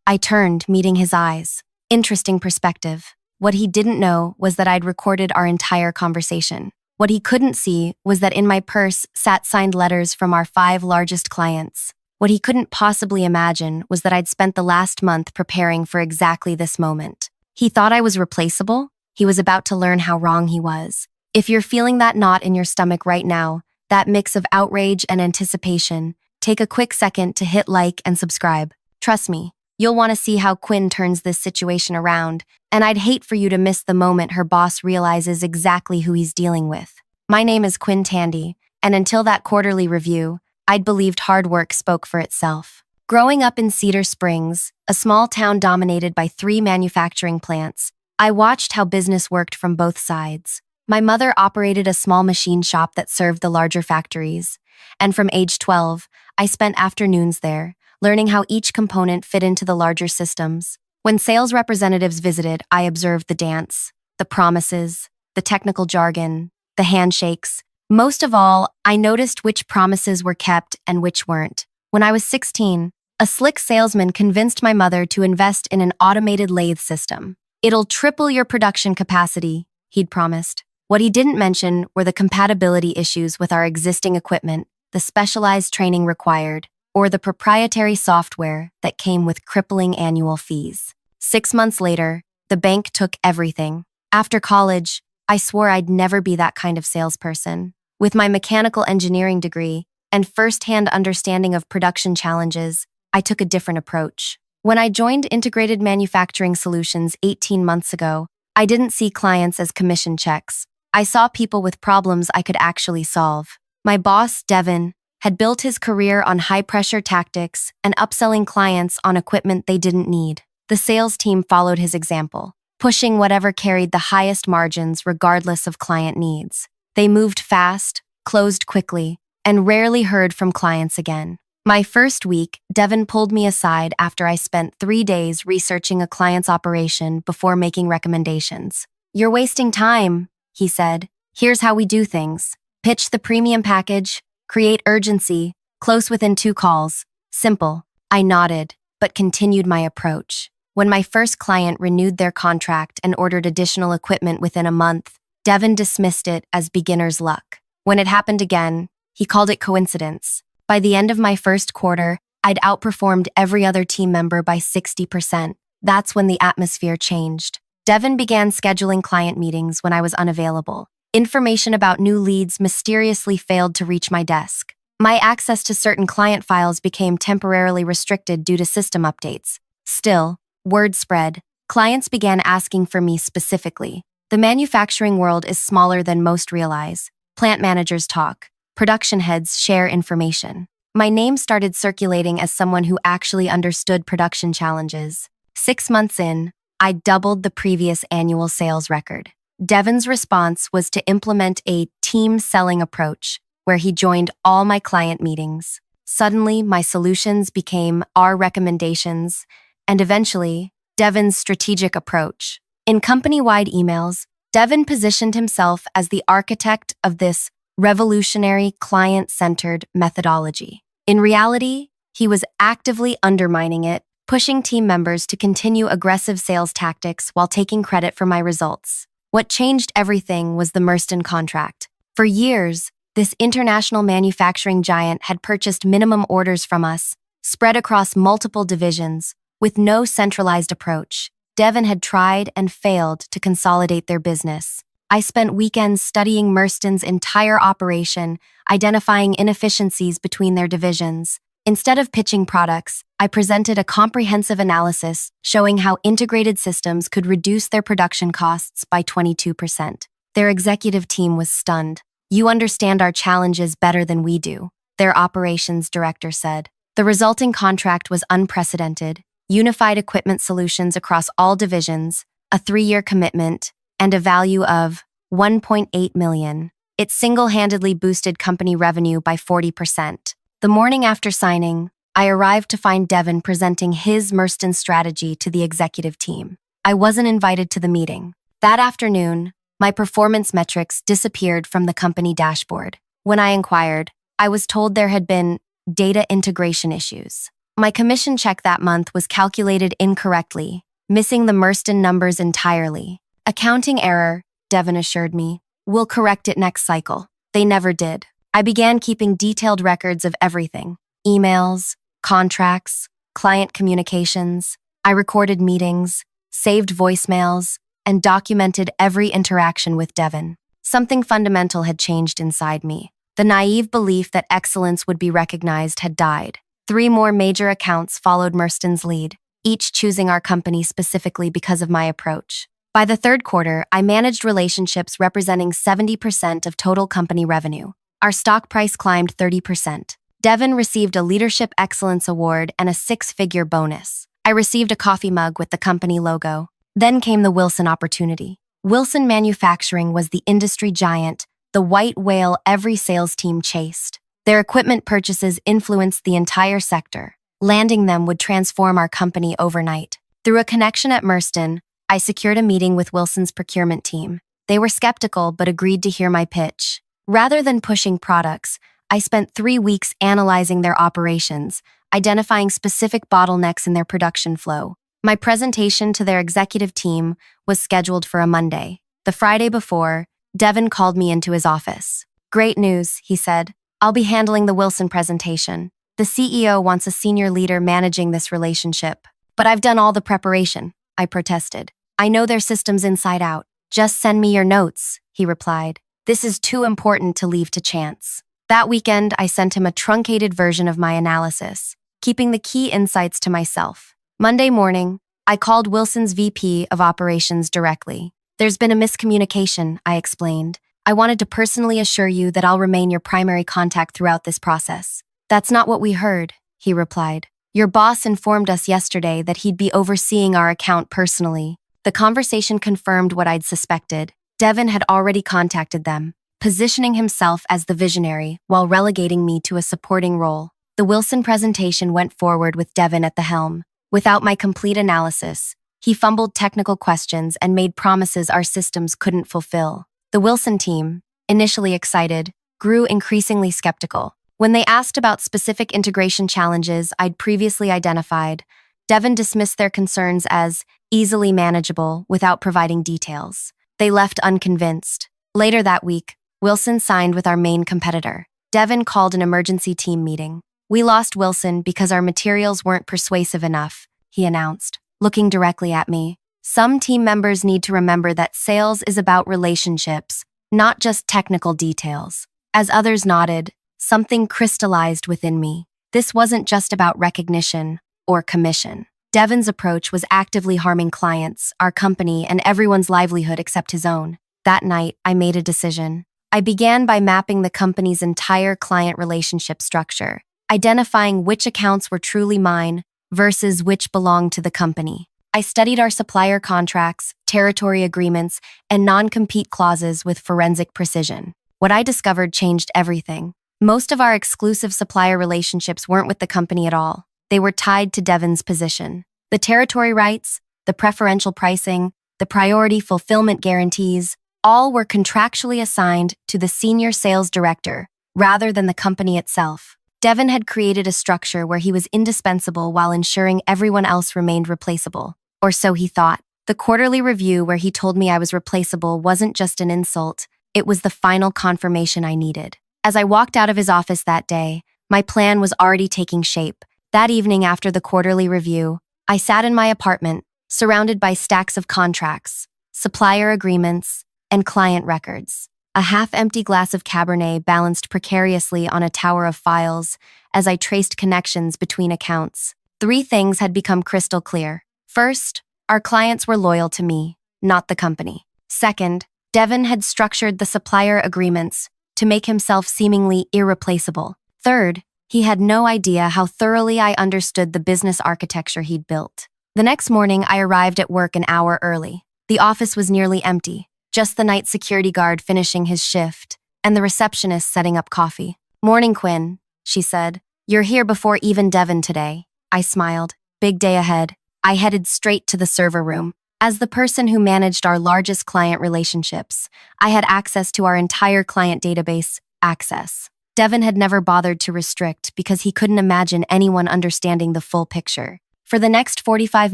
S1: I turned, meeting his eyes. Interesting perspective. What he didn't know was that I'd recorded our entire conversation. What he couldn't see was that in my purse sat signed letters from our 5 largest clients. What he couldn't possibly imagine was that I'd spent the last month preparing for exactly this moment. He thought I was replaceable. He was about to learn how wrong he was. If you're feeling that knot in your stomach right now, that mix of outrage and anticipation, take a quick second to hit like and subscribe. Trust me, you'll want to see how Quinn turns this situation around, and I'd hate for you to miss the moment her boss realizes exactly who he's dealing with. My name is Quinn Tandy, and until that quarterly review, I'd believed hard work spoke for itself. Growing up in Cedar Springs, a small town dominated by 3 manufacturing plants, I watched how business worked from both sides. My mother operated a small machine shop that served the larger factories, and from age 12, I spent afternoons there, learning how each component fit into the larger systems. When sales representatives visited, I observed the dance, the promises, the technical jargon, the handshakes. Most of all, I noticed which promises were kept and which weren't. When I was 16, a slick salesman convinced my mother to invest in an automated lathe system. It'll triple your production capacity, he'd promised. What he didn't mention were the compatibility issues with our existing equipment, the specialized training required, or the proprietary software that came with crippling annual fees. 6 months later, the bank took everything. After college, I swore I'd never be that kind of salesperson. With my mechanical engineering degree and first-hand understanding of production challenges, I took a different approach. When I joined Integrated Manufacturing Solutions 18 months ago, I didn't see clients as commission checks. I saw people with problems I could actually solve. My boss, Devin, had built his career on high-pressure tactics and upselling clients on equipment they didn't need. The sales team followed his example, pushing whatever carried the highest margins regardless of client needs. They moved fast, closed quickly, and rarely heard from clients again. My first week, Devin pulled me aside after I spent 3 days researching a client's operation before making recommendations. You're wasting time, he said. Here's how we do things. Pitch the premium package, create urgency, close within 2 calls. Simple. I nodded, but continued my approach. When my first client renewed their contract and ordered additional equipment within a month, Devin dismissed it as beginner's luck. When it happened again, he called it coincidence. By the end of my first quarter, I'd outperformed every other team member by 60%. That's when the atmosphere changed. Devin began scheduling client meetings when I was unavailable. Information about new leads mysteriously failed to reach my desk. My access to certain client files became temporarily restricted due to system updates. Still, word spread. Clients began asking for me specifically. The manufacturing world is smaller than most realize. Plant managers talk. Production heads share information. My name started circulating as someone who actually understood production challenges. 6 months in, I doubled the previous annual sales record. Devin's response was to implement a team selling approach, where he joined all my client meetings. Suddenly, my solutions became our recommendations, and eventually, Devin's strategic approach. In company-wide emails, Devin positioned himself as the architect of this revolutionary client-centered methodology. In reality, he was actively undermining it, pushing team members to continue aggressive sales tactics while taking credit for my results. What changed everything was the Merston contract. For years, this international manufacturing giant had purchased minimum orders from us, spread across multiple divisions, with no centralized approach. Devin had tried and failed to consolidate their business. I spent weekends studying Merston's entire operation, identifying inefficiencies between their divisions. Instead of pitching products, I presented a comprehensive analysis showing how integrated systems could reduce their production costs by 22%. Their executive team was stunned. "You understand our challenges better than we do," their operations director said. The resulting contract was unprecedented, unified equipment solutions across all divisions, a 3-year commitment, and a value of $1.8 million. It single-handedly boosted company revenue by 40%. The morning after signing, I arrived to find Devin presenting his Merston strategy to the executive team. I wasn't invited to the meeting. That afternoon, my performance metrics disappeared from the company dashboard. When I inquired, I was told there had been data integration issues. My commission check that month was calculated incorrectly, missing the Merston numbers entirely. Accounting error, Devin assured me. We'll correct it next cycle. They never did. I began keeping detailed records of everything: emails, contracts, client communications. I recorded meetings, saved voicemails, and documented every interaction with Devin. Something fundamental had changed inside me. The naive belief that excellence would be recognized had died. 3 more major accounts followed Merston's lead, each choosing our company specifically because of my approach. By the 3rd quarter, I managed relationships representing 70% of total company revenue. Our stock price climbed 30%. Devin received a Leadership Excellence Award and a 6-figure bonus. I received a coffee mug with the company logo. Then came the Wilson opportunity. Wilson Manufacturing was the industry giant, the white whale every sales team chased. Their equipment purchases influenced the entire sector. Landing them would transform our company overnight. Through a connection at Merston, I secured a meeting with Wilson's procurement team. They were skeptical but agreed to hear my pitch. Rather than pushing products, I spent 3 weeks analyzing their operations, identifying specific bottlenecks in their production flow. My presentation to their executive team was scheduled for a Monday. The Friday before, Devin called me into his office. "Great news," he said. "I'll be handling the Wilson presentation. The CEO wants a senior leader managing this relationship." "But I've done all the preparation," I protested. "I know their systems inside out. Just send me your notes," he replied. "This is too important to leave to chance." That weekend, I sent him a truncated version of my analysis, keeping the key insights to myself. Monday morning, I called Wilson's VP of Operations directly. "There's been a miscommunication," I explained. "I wanted to personally assure you that I'll remain your primary contact throughout this process." "That's not what we heard," he replied. "Your boss informed us yesterday that he'd be overseeing our account personally." The conversation confirmed what I'd suspected. Devin had already contacted them, positioning himself as the visionary while relegating me to a supporting role. The Wilson presentation went forward with Devin at the helm. Without my complete analysis, he fumbled technical questions and made promises our systems couldn't fulfill. The Wilson team, initially excited, grew increasingly skeptical. When they asked about specific integration challenges I'd previously identified, Devin dismissed their concerns as easily manageable without providing details. They left unconvinced. Later that week, Wilson signed with our main competitor. Devin called an emergency team meeting. "We lost Wilson because our materials weren't persuasive enough," he announced, looking directly at me. "Some team members need to remember that sales is about relationships, not just technical details." As others nodded, something crystallized within me. This wasn't just about recognition or commission. Devin's approach was actively harming clients, our company, and everyone's livelihood except his own. That night, I made a decision. I began by mapping the company's entire client relationship structure, identifying which accounts were truly mine versus which belonged to the company. I studied our supplier contracts, territory agreements, and non-compete clauses with forensic precision. What I discovered changed everything. Most of our exclusive supplier relationships weren't with the company at all. They were tied to Devin's position. The territory rights, the preferential pricing, the priority fulfillment guarantees, all were contractually assigned to the senior sales director rather than the company itself. Devin had created a structure where he was indispensable while ensuring everyone else remained replaceable. Or so he thought. The quarterly review where he told me I was replaceable wasn't just an insult, it was the final confirmation I needed. As I walked out of his office that day, my plan was already taking shape. That evening after the quarterly review, I sat in my apartment, surrounded by stacks of contracts, supplier agreements, and client records. A half-empty glass of Cabernet balanced precariously on a tower of files as I traced connections between accounts. 3 things had become crystal clear. First, our clients were loyal to me, not the company. Second, Devin had structured the supplier agreements to make himself seemingly irreplaceable. Third, He had no idea how thoroughly I understood the business architecture he'd built. The next morning, I arrived at work an hour early. The office was nearly empty, just the night security guard finishing his shift, and the receptionist setting up coffee. "Morning, Quinn," she said. "You're here before even Devin today." I smiled. Big day ahead. I headed straight to the server room. As the person who managed our largest client relationships, I had access to our entire client database, Access. Devin had never bothered to restrict because he couldn't imagine anyone understanding the full picture. For the next 45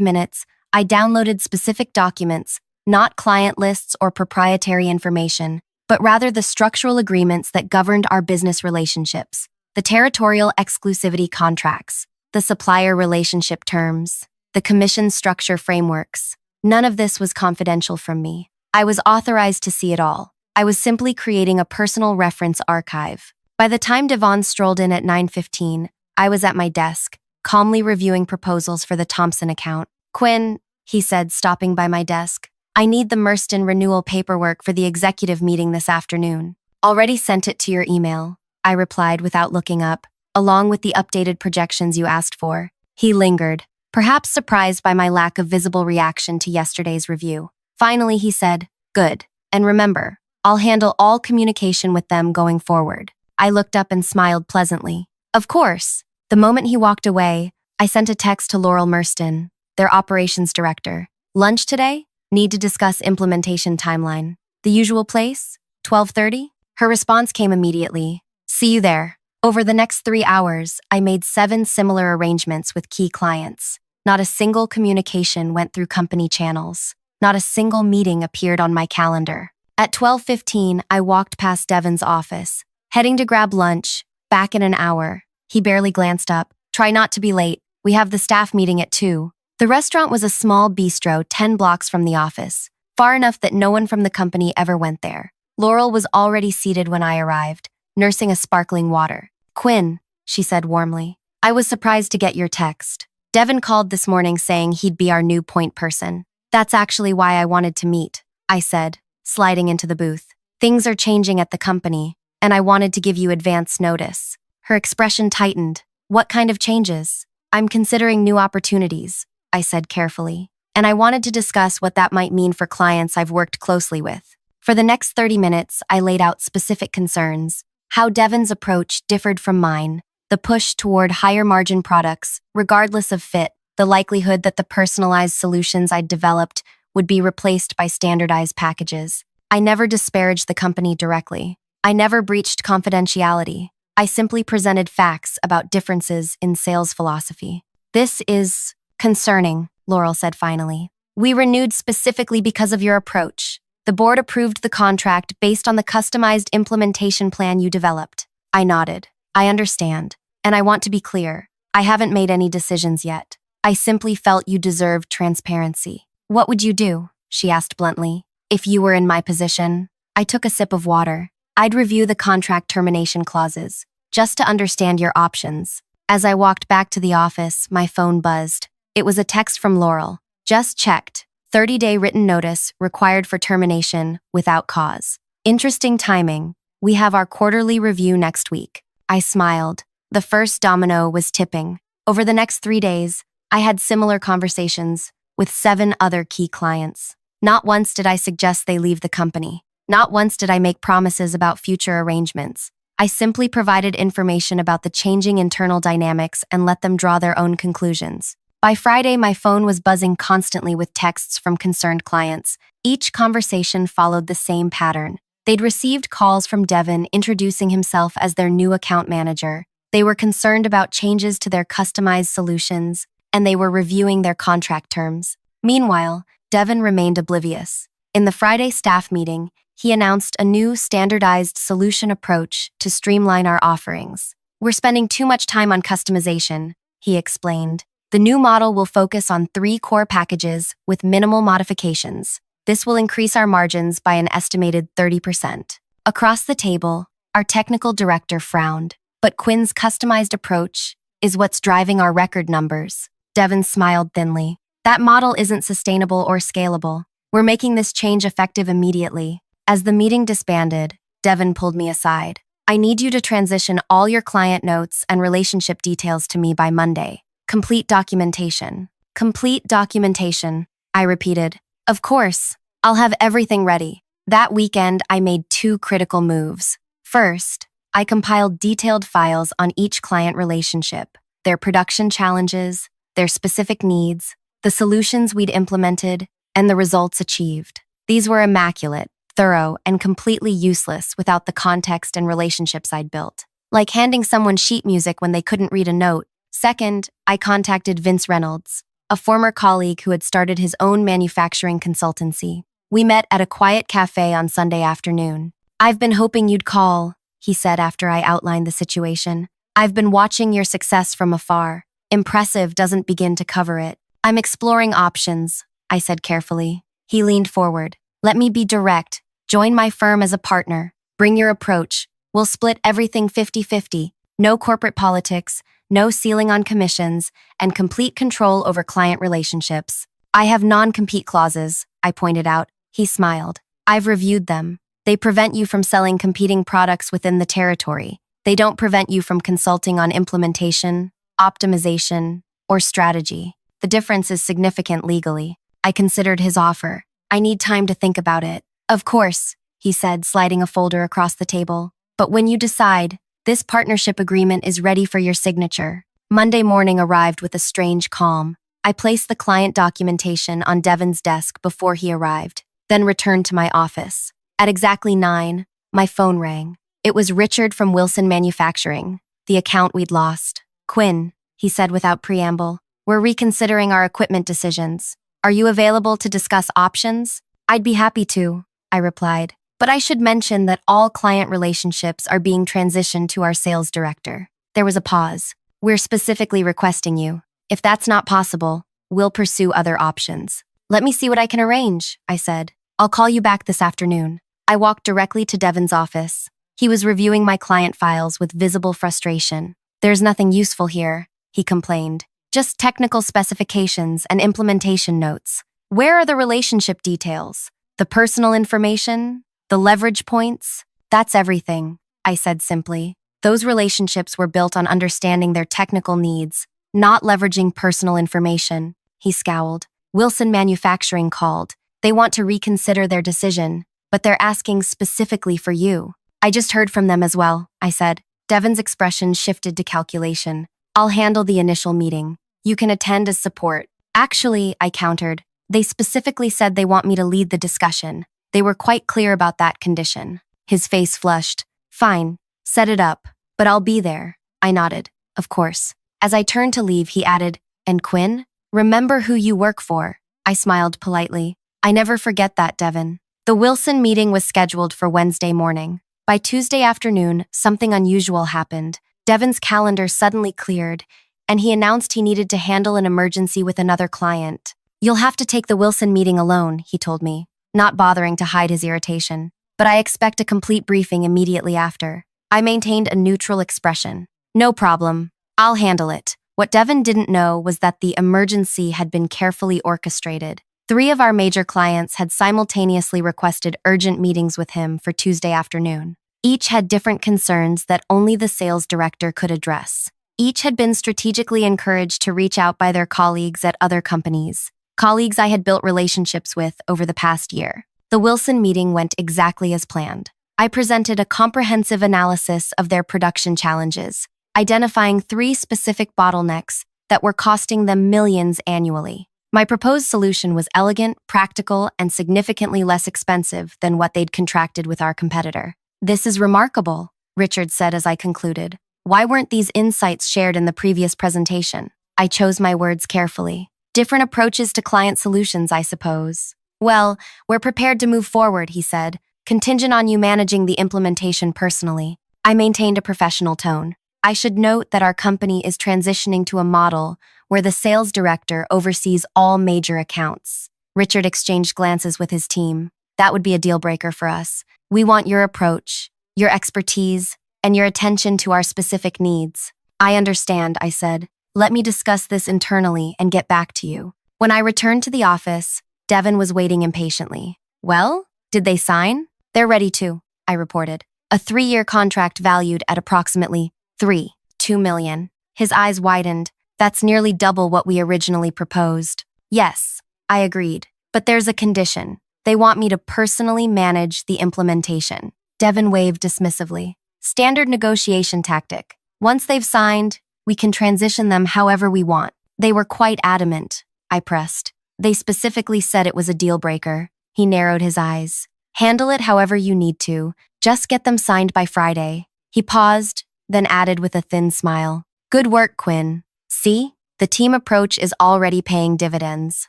S1: minutes, I downloaded specific documents, not client lists or proprietary information, but rather the structural agreements that governed our business relationships, the territorial exclusivity contracts, the supplier relationship terms, the commission structure frameworks. None of this was confidential from me. I was authorized to see it all. I was simply creating a personal reference archive. By the time Devon strolled in at 9:15, I was at my desk, calmly reviewing proposals for the Thompson account. "Quinn," he said, stopping by my desk, "I need the Merston renewal paperwork for the executive meeting this afternoon." "Already sent it to your email," I replied without looking up, "along with the updated projections you asked for." He lingered, perhaps surprised by my lack of visible reaction to yesterday's review. Finally, he said, "Good. And remember, I'll handle all communication with them going forward." I looked up and smiled pleasantly. "Of course." The moment he walked away, I sent a text to Laurel Merston, their operations director. "Lunch today? Need to discuss implementation timeline. The usual place? 12:30? Her response came immediately. "See you there." Over the next 3 hours, I made 7 similar arrangements with key clients. Not a single communication went through company channels. Not a single meeting appeared on my calendar. At 12:15, I walked past Devin's office, heading to grab lunch. Back in an hour. He barely glanced up. "Try not to be late. We have the staff meeting at 2. The restaurant was a small bistro 10 blocks from the office, far enough that no one from the company ever went there. Laurel was already seated when I arrived, nursing a sparkling water. "Quinn," she said warmly, "I was surprised to get your text. Devin called this morning saying he'd be our new point person. That's actually why I wanted to meet," I said, sliding into the booth. "Things are changing at the company, and I wanted to give you advance notice." Her expression tightened. "What kind of changes?" "I'm considering new opportunities," I said carefully, "and I wanted to discuss what that might mean for clients I've worked closely with." For the next 30 minutes, I laid out specific concerns, how Devin's approach differed from mine, the push toward higher margin products, regardless of fit, the likelihood that the personalized solutions I'd developed would be replaced by standardized packages. I never disparaged the company directly. I never breached confidentiality. I simply presented facts about differences in sales philosophy. "This is concerning," Laurel said finally. "We renewed specifically because of your approach. The board approved the contract based on the customized implementation plan you developed." I nodded. "I understand. And I want to be clear. I haven't made any decisions yet. I simply felt you deserved transparency." "What would you do?" she asked bluntly, "if you were in my position?" I took a sip of water. "I'd review the contract termination clauses, just to understand your options." As I walked back to the office, my phone buzzed. It was a text from Laurel. "Just checked. 30-day written notice required for termination without cause. Interesting timing. We have our quarterly review next week." I smiled. The first domino was tipping. Over the next 3 days, I had similar conversations with 7 other key clients. Not once did I suggest they leave the company. Not once did I make promises about future arrangements. I simply provided information about the changing internal dynamics and let them draw their own conclusions. By Friday, my phone was buzzing constantly with texts from concerned clients. Each conversation followed the same pattern. They'd received calls from Devin introducing himself as their new account manager. They were concerned about changes to their customized solutions, and they were reviewing their contract terms. Meanwhile, Devin remained oblivious. In the Friday staff meeting, he announced a new standardized solution approach to streamline our offerings. "We're spending too much time on customization," he explained. "The new model will focus on 3 core packages with minimal modifications. This will increase our margins by an estimated 30%. Across the table, our technical director frowned. "But Quinn's customized approach is what's driving our record numbers." Devin smiled thinly. "That model isn't sustainable or scalable. We're making this change effective immediately." As the meeting disbanded, Devin pulled me aside. I need you to transition all your client notes and relationship details to me by Monday. Complete documentation. Complete documentation, I repeated. Of course, I'll have everything ready. That weekend, I made two critical moves. First, I compiled detailed files on each client relationship, their production challenges, their specific needs, the solutions we'd implemented, and the results achieved. These were immaculate, thorough, and completely useless without the context and relationships I'd built. Like handing someone sheet music when they couldn't read a note. Second, I contacted Vince Reynolds, a former colleague who had started his own manufacturing consultancy. We met at a quiet cafe on Sunday afternoon. "I've been hoping you'd call," he said after I outlined the situation. "I've been watching your success from afar. Impressive doesn't begin to cover it. I'm exploring options," I said carefully. He leaned forward. "Let me be direct. Join my firm as a partner. Bring your approach. We'll split everything 50-50. No corporate politics, no ceiling on commissions, and complete control over client relationships. I have non-compete clauses," I pointed out. He smiled. "I've reviewed them. They prevent you from selling competing products within the territory. They don't prevent you from consulting on implementation, optimization, or strategy. The difference is significant legally." I considered his offer. "I need time to think about it." "Of course," he said, sliding a folder across the table. "But when you decide, this partnership agreement is ready for your signature." Monday morning arrived with a strange calm. I placed the client documentation on Devin's desk before he arrived, then returned to my office. At exactly 9, my phone rang. It was Richard from Wilson Manufacturing, the account we'd lost. "Quinn," he said without preamble, "we're reconsidering our equipment decisions. Are you available to discuss options?" "I'd be happy to," I replied. "But I should mention that all client relationships are being transitioned to our sales director." There was a pause. "We're specifically requesting you. If that's not possible, we'll pursue other options." "Let me see what I can arrange," I said. "I'll call you back this afternoon." I walked directly to Devin's office. He was reviewing my client files with visible frustration. "There's nothing useful here," he complained. "Just technical specifications and implementation notes. Where are the relationship details? The personal information? The leverage points?" "That's everything," I said simply. "Those relationships were built on understanding their technical needs, not leveraging personal information." He scowled. "Wilson Manufacturing called. They want to reconsider their decision, but they're asking specifically for you." "I just heard from them as well," I said. Devin's expression shifted to calculation. "I'll handle the initial meeting. You can attend as support." "Actually," I countered, "they specifically said they want me to lead the discussion. They were quite clear about that condition." His face flushed. "Fine, set it up, but I'll be there." I nodded. "Of course." As I turned to leave, he added, "And Quinn, remember who you work for." I smiled politely. "I never forget that, Devin." The Wilson meeting was scheduled for Wednesday morning. By Tuesday afternoon, something unusual happened. Devin's calendar suddenly cleared, and he announced he needed to handle an emergency with another client. "You'll have to take the Wilson meeting alone," he told me, not bothering to hide his irritation. "But I expect a complete briefing immediately after." I maintained a neutral expression. "No problem. I'll handle it." What Devin didn't know was that the emergency had been carefully orchestrated. 3 of our major clients had simultaneously requested urgent meetings with him for Tuesday afternoon. Each had different concerns that only the sales director could address. Each had been strategically encouraged to reach out by their colleagues at other companies, colleagues I had built relationships with over the past year. The Wilson meeting went exactly as planned. I presented a comprehensive analysis of their production challenges, identifying 3 specific bottlenecks that were costing them millions annually. My proposed solution was elegant, practical, and significantly less expensive than what they'd contracted with our competitor. "This is remarkable," Richard said as I concluded. "Why weren't these insights shared in the previous presentation?" I chose my words carefully. "Different approaches to client solutions, I suppose." "Well, we're prepared to move forward," he said, "contingent on you managing the implementation personally." I maintained a professional tone. "I should note that our company is transitioning to a model where the sales director oversees all major accounts." Richard exchanged glances with his team. "That would be a deal breaker for us. We want your approach, your expertise, and your attention to our specific needs." "I understand," I said. "Let me discuss this internally and get back to you." When I returned to the office, Devin was waiting impatiently. "Well, did they sign?" "They're ready to," I reported. A 3-year contract valued at approximately $2 million. His eyes widened. That's nearly double what we originally proposed. Yes, I agreed. But there's a condition. They want me to personally manage the implementation. Devin waved dismissively. Standard negotiation tactic. Once they've signed, we can transition them however we want. They were quite adamant, I pressed. They specifically said it was a deal breaker. He narrowed his eyes. Handle it however you need to. Just get them signed by Friday. He paused, then added with a thin smile. Good work, Quinn. See? The team approach is already paying dividends.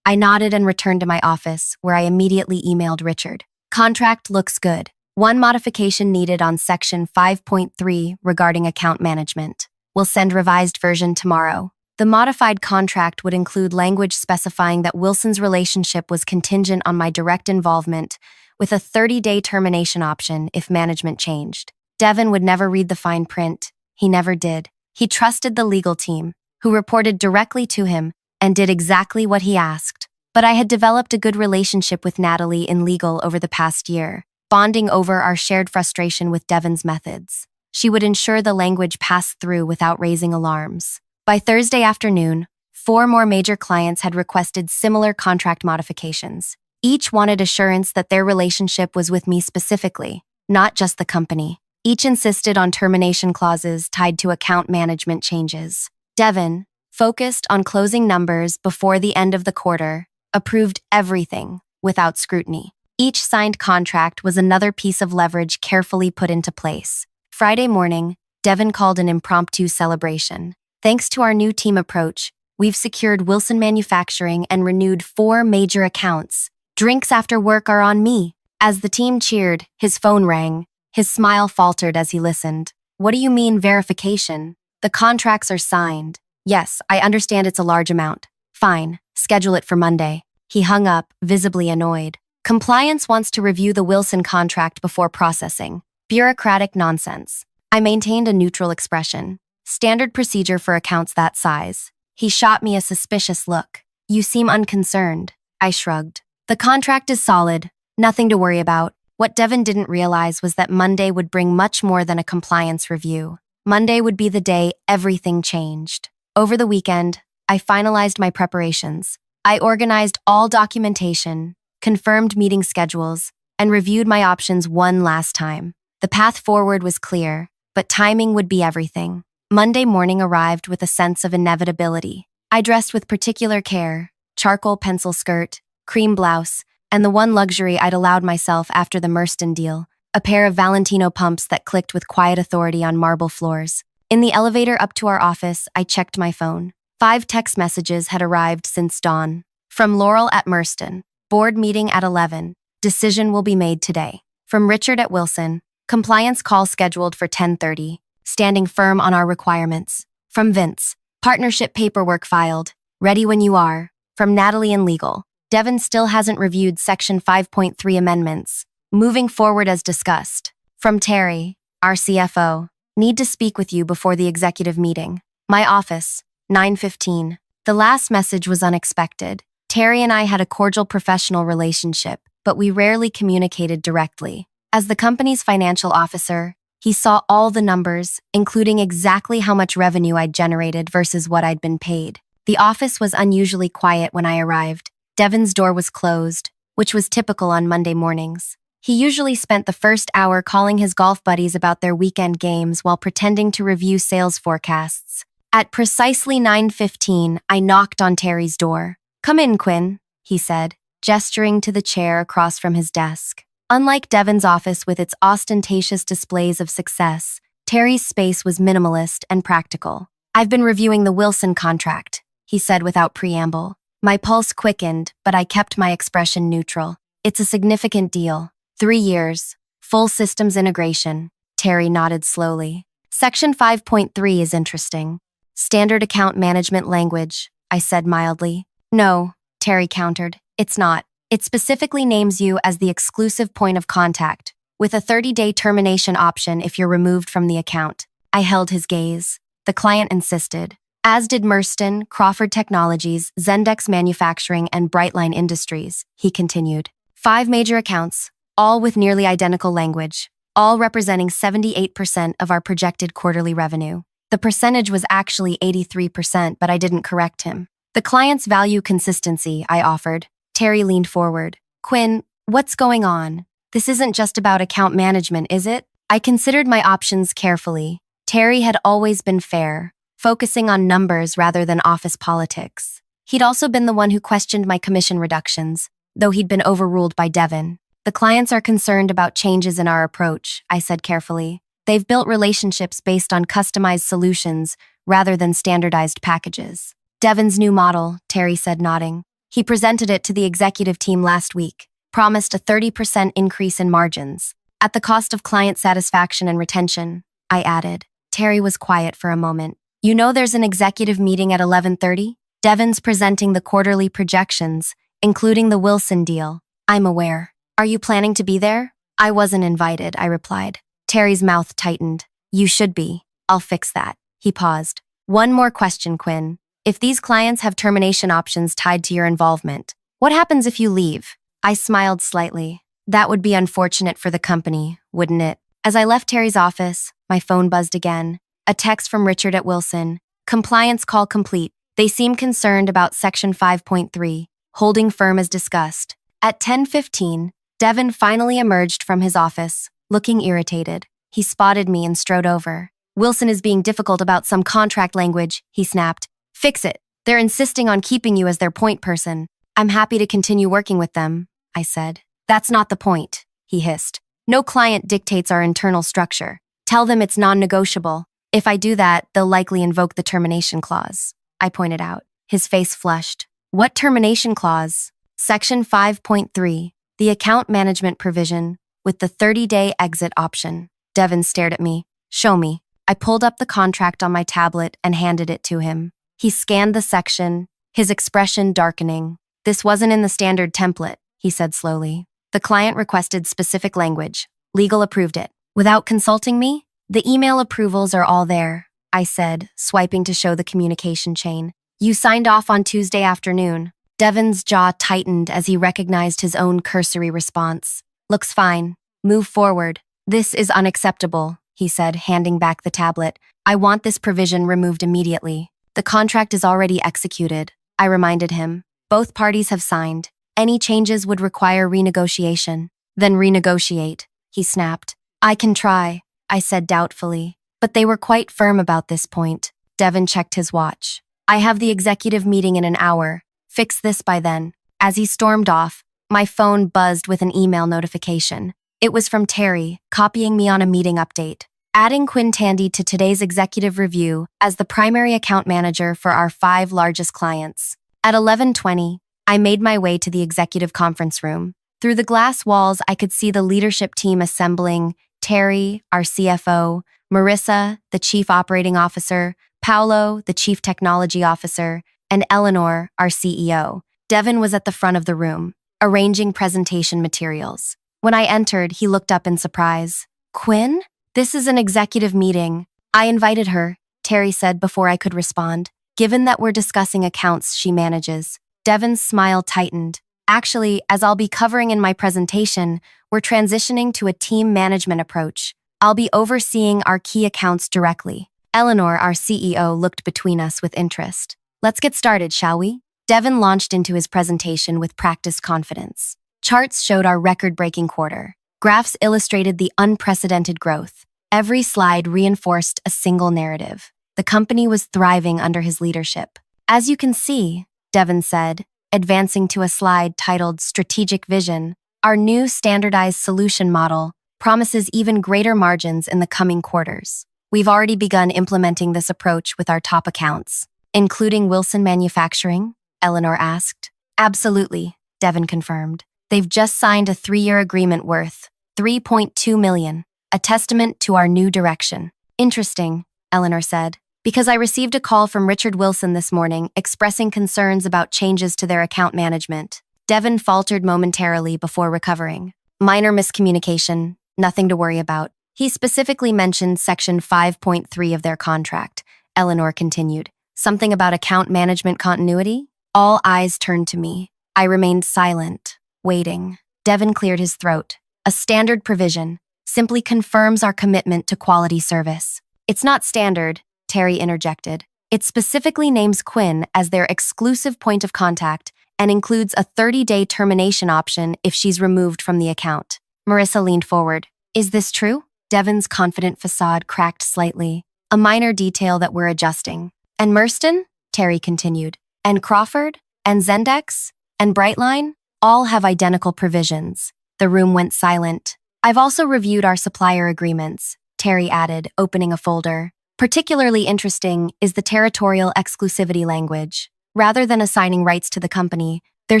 S1: I nodded and returned to my office, where I immediately emailed Richard. Contract looks good. One modification needed on section 5.3 regarding account management. We'll send revised version tomorrow. The modified contract would include language specifying that Wilson's relationship was contingent on my direct involvement, with a 30-day termination option if management changed. Devin would never read the fine print. He never did. He trusted the legal team, who reported directly to him and did exactly what he asked. But I had developed a good relationship with Natalie in legal over the past year, bonding over our shared frustration with Devin's methods. She would ensure the language passed through without raising alarms. By Thursday afternoon, 4 more major clients had requested similar contract modifications. Each wanted assurance that their relationship was with me specifically, not just the company. Each insisted on termination clauses tied to account management changes. Devin, focused on closing numbers before the end of the quarter, approved everything without scrutiny. Each signed contract was another piece of leverage carefully put into place. Friday morning, Devin called an impromptu celebration. Thanks to our new team approach, we've secured Wilson Manufacturing and renewed 4 major accounts. Drinks after work are on me. As the team cheered, his phone rang. His smile faltered as he listened. What do you mean, verification? The contracts are signed. Yes, I understand it's a large amount. Fine, schedule it for Monday. He hung up, visibly annoyed. Compliance wants to review the Wilson contract before processing. Bureaucratic nonsense. I maintained a neutral expression. Standard procedure for accounts that size. He shot me a suspicious look. You seem unconcerned. I shrugged. The contract is solid. Nothing to worry about. What Devin didn't realize was that Monday would bring much more than a compliance review. Monday would be the day everything changed. Over the weekend, I finalized my preparations. I organized all documentation, confirmed meeting schedules, and reviewed my options one last time. The path forward was clear, but timing would be everything. Monday morning arrived with a sense of inevitability. I dressed with particular care: charcoal pencil skirt, cream blouse, and the one luxury I'd allowed myself after the Merston deal, a pair of Valentino pumps that clicked with quiet authority on marble floors. In the elevator up to our office, I checked my phone. 5 text messages had arrived since dawn. From Laurel at Merston, board meeting at 11, decision will be made today. From Richard at Wilson, compliance call scheduled for 10:30, standing firm on our requirements. From Vince, partnership paperwork filed, ready when you are. From Natalie in legal, Devin still hasn't reviewed Section 5.3 amendments, moving forward as discussed. From Terry, our CFO, need to speak with you before the executive meeting. My office, 9:15. The last message was unexpected. Terry and I had a cordial professional relationship, but we rarely communicated directly. As the company's financial officer, he saw all the numbers, including exactly how much revenue I'd generated versus what I'd been paid. The office was unusually quiet when I arrived. Devin's door was closed, which was typical on Monday mornings. He usually spent the first hour calling his golf buddies about their weekend games while pretending to review sales forecasts. At precisely 9:15, I knocked on Terry's door. "Come in, Quinn," he said, gesturing to the chair across from his desk. Unlike Devin's office with its ostentatious displays of success, Terry's space was minimalist and practical. "I've been reviewing the Wilson contract," he said without preamble. My pulse quickened, but I kept my expression neutral. "It's a significant deal. 3 years. Full systems integration." Terry nodded slowly. "Section 5.3 is interesting. Standard account management language," I said mildly. "No," Terry countered. "It's not. It specifically names you as the exclusive point of contact, with a 30-day termination option if you're removed from the account." I held his gaze. The client insisted. As did Merston, Crawford Technologies, Zendex Manufacturing, and Brightline Industries, he continued. 5 major accounts, all with nearly identical language. all representing 78% of our projected quarterly revenue. The percentage was actually 83%, but I didn't correct him. The clients value consistency, I offered. Terry leaned forward. Quinn, what's going on? This isn't just about account management, is it? I considered my options carefully. Terry had always been fair, focusing on numbers rather than office politics. He'd also been the one who questioned my commission reductions, though he'd been overruled by Devin. The clients are concerned about changes in our approach, I said carefully. They've built relationships based on customized solutions rather than standardized packages. Devin's new model, Terry said, nodding. He presented it to the executive team last week, promised a 30% increase in margins, at the cost of client satisfaction and retention, I added. Terry was quiet for a moment. You know there's an executive meeting at 11:30? Devin's presenting the quarterly projections, including the Wilson deal. I'm aware. Are you planning to be there? I wasn't invited, I replied. Terry's mouth tightened. You should be. I'll fix that. He paused. One more question, Quinn. If these clients have termination options tied to your involvement, what happens if you leave? I smiled slightly. That would be unfortunate for the company, wouldn't it? As I left Terry's office, my phone buzzed again. A text from Richard at Wilson. Compliance call complete. They seem concerned about Section 5.3, holding firm as discussed. At 10:15, Devin finally emerged from his office, looking irritated. He spotted me and strode over. Wilson is being difficult about some contract language, he snapped. Fix it. They're insisting on keeping you as their point person. I'm happy to continue working with them, I said. That's not the point, he hissed. No client dictates our internal structure. Tell them it's non-negotiable. If I do that, they'll likely invoke the termination clause, I pointed out. His face flushed. What termination clause? Section 5.3, the account management provision with the 30-day exit option. Devin stared at me. Show me. I pulled up the contract on my tablet and handed it to him. He scanned the section, his expression darkening. This wasn't in the standard template, he said slowly. The client requested specific language. Legal approved it. Without consulting me? The email approvals are all there, I said, swiping to show the communication chain. You signed off on Tuesday afternoon. Devin's jaw tightened as he recognized his own cursory response. Looks fine. Move forward. This is unacceptable, he said, handing back the tablet. I want this provision removed immediately. The contract is already executed, I reminded him. Both parties have signed. Any changes would require renegotiation. Then renegotiate, he snapped. I can try, I said doubtfully. But they were quite firm about this point. Devin checked his watch. I have the executive meeting in an hour. Fix this by then. As he stormed off, my phone buzzed with an email notification. It was from Terry, copying me on a meeting update. Adding Quinn Tandy to today's executive review as the primary account manager for our 5 largest clients. At 11:20, I made my way to the executive conference room. Through the glass walls, I could see the leadership team assembling: Terry, our CFO, Marissa, the chief operating officer, Paolo, the chief technology officer, and Eleanor, our CEO. Devin was at the front of the room, arranging presentation materials. When I entered, he looked up in surprise. Quinn? This is an executive meeting. I invited her, Terry said before I could respond. Given that we're discussing accounts she manages. Devin's smile tightened. Actually, as I'll be covering in my presentation, we're transitioning to a team management approach. I'll be overseeing our key accounts directly. Eleanor, our CEO, looked between us with interest. Let's get started, shall we? Devin launched into his presentation with practiced confidence. Charts showed our record-breaking quarter. Graphs illustrated the unprecedented growth. Every slide reinforced a single narrative. The company was thriving under his leadership. As you can see, Devin said, advancing to a slide titled Strategic Vision, our new standardized solution model promises even greater margins in the coming quarters. We've already begun implementing this approach with our top accounts. Including Wilson Manufacturing? Eleanor asked. Absolutely, Devin confirmed. They've just signed a 3-year agreement worth $3.2 million, a testament to our new direction. Interesting, Eleanor said, because I received a call from Richard Wilson this morning expressing concerns about changes to their account management. Devin faltered momentarily before recovering. Minor miscommunication, nothing to worry about. He specifically mentioned Section 5.3 of their contract, Eleanor continued. Something about account management continuity? All eyes turned to me. I remained silent, waiting. Devin cleared his throat. A standard provision, simply confirms our commitment to quality service. It's not standard, Terry interjected. It specifically names Quinn as their exclusive point of contact and includes a 30-day termination option if she's removed from the account. Marissa leaned forward. Is this true? Devon's confident facade cracked slightly, a minor detail that we're adjusting. And Merston? Terry continued. And Crawford? And Zendex? And Brightline? All have identical provisions. The room went silent. I've also reviewed our supplier agreements, Terry added, opening a folder. Particularly interesting is the territorial exclusivity language. Rather than assigning rights to the company, they're